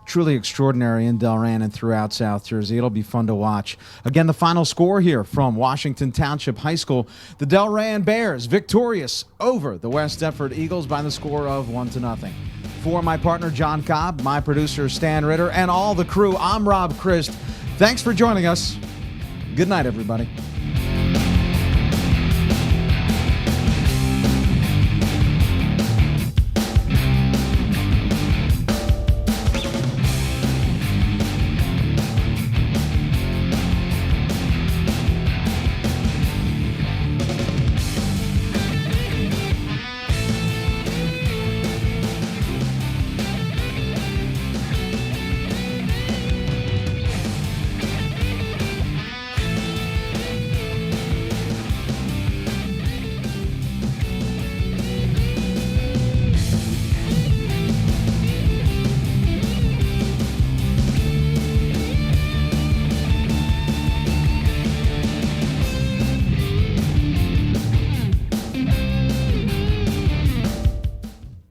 truly extraordinary in Delran and throughout South Jersey. It'll be fun to watch. Again, the final score here from Washington Township High School. The Delran Bears victorious over the West Deptford Eagles by the score of 1-0. For my partner, John Cobb, my producer, Stan Ritter, and all the crew, I'm Rob Christ. Thanks for joining us. Good night, everybody.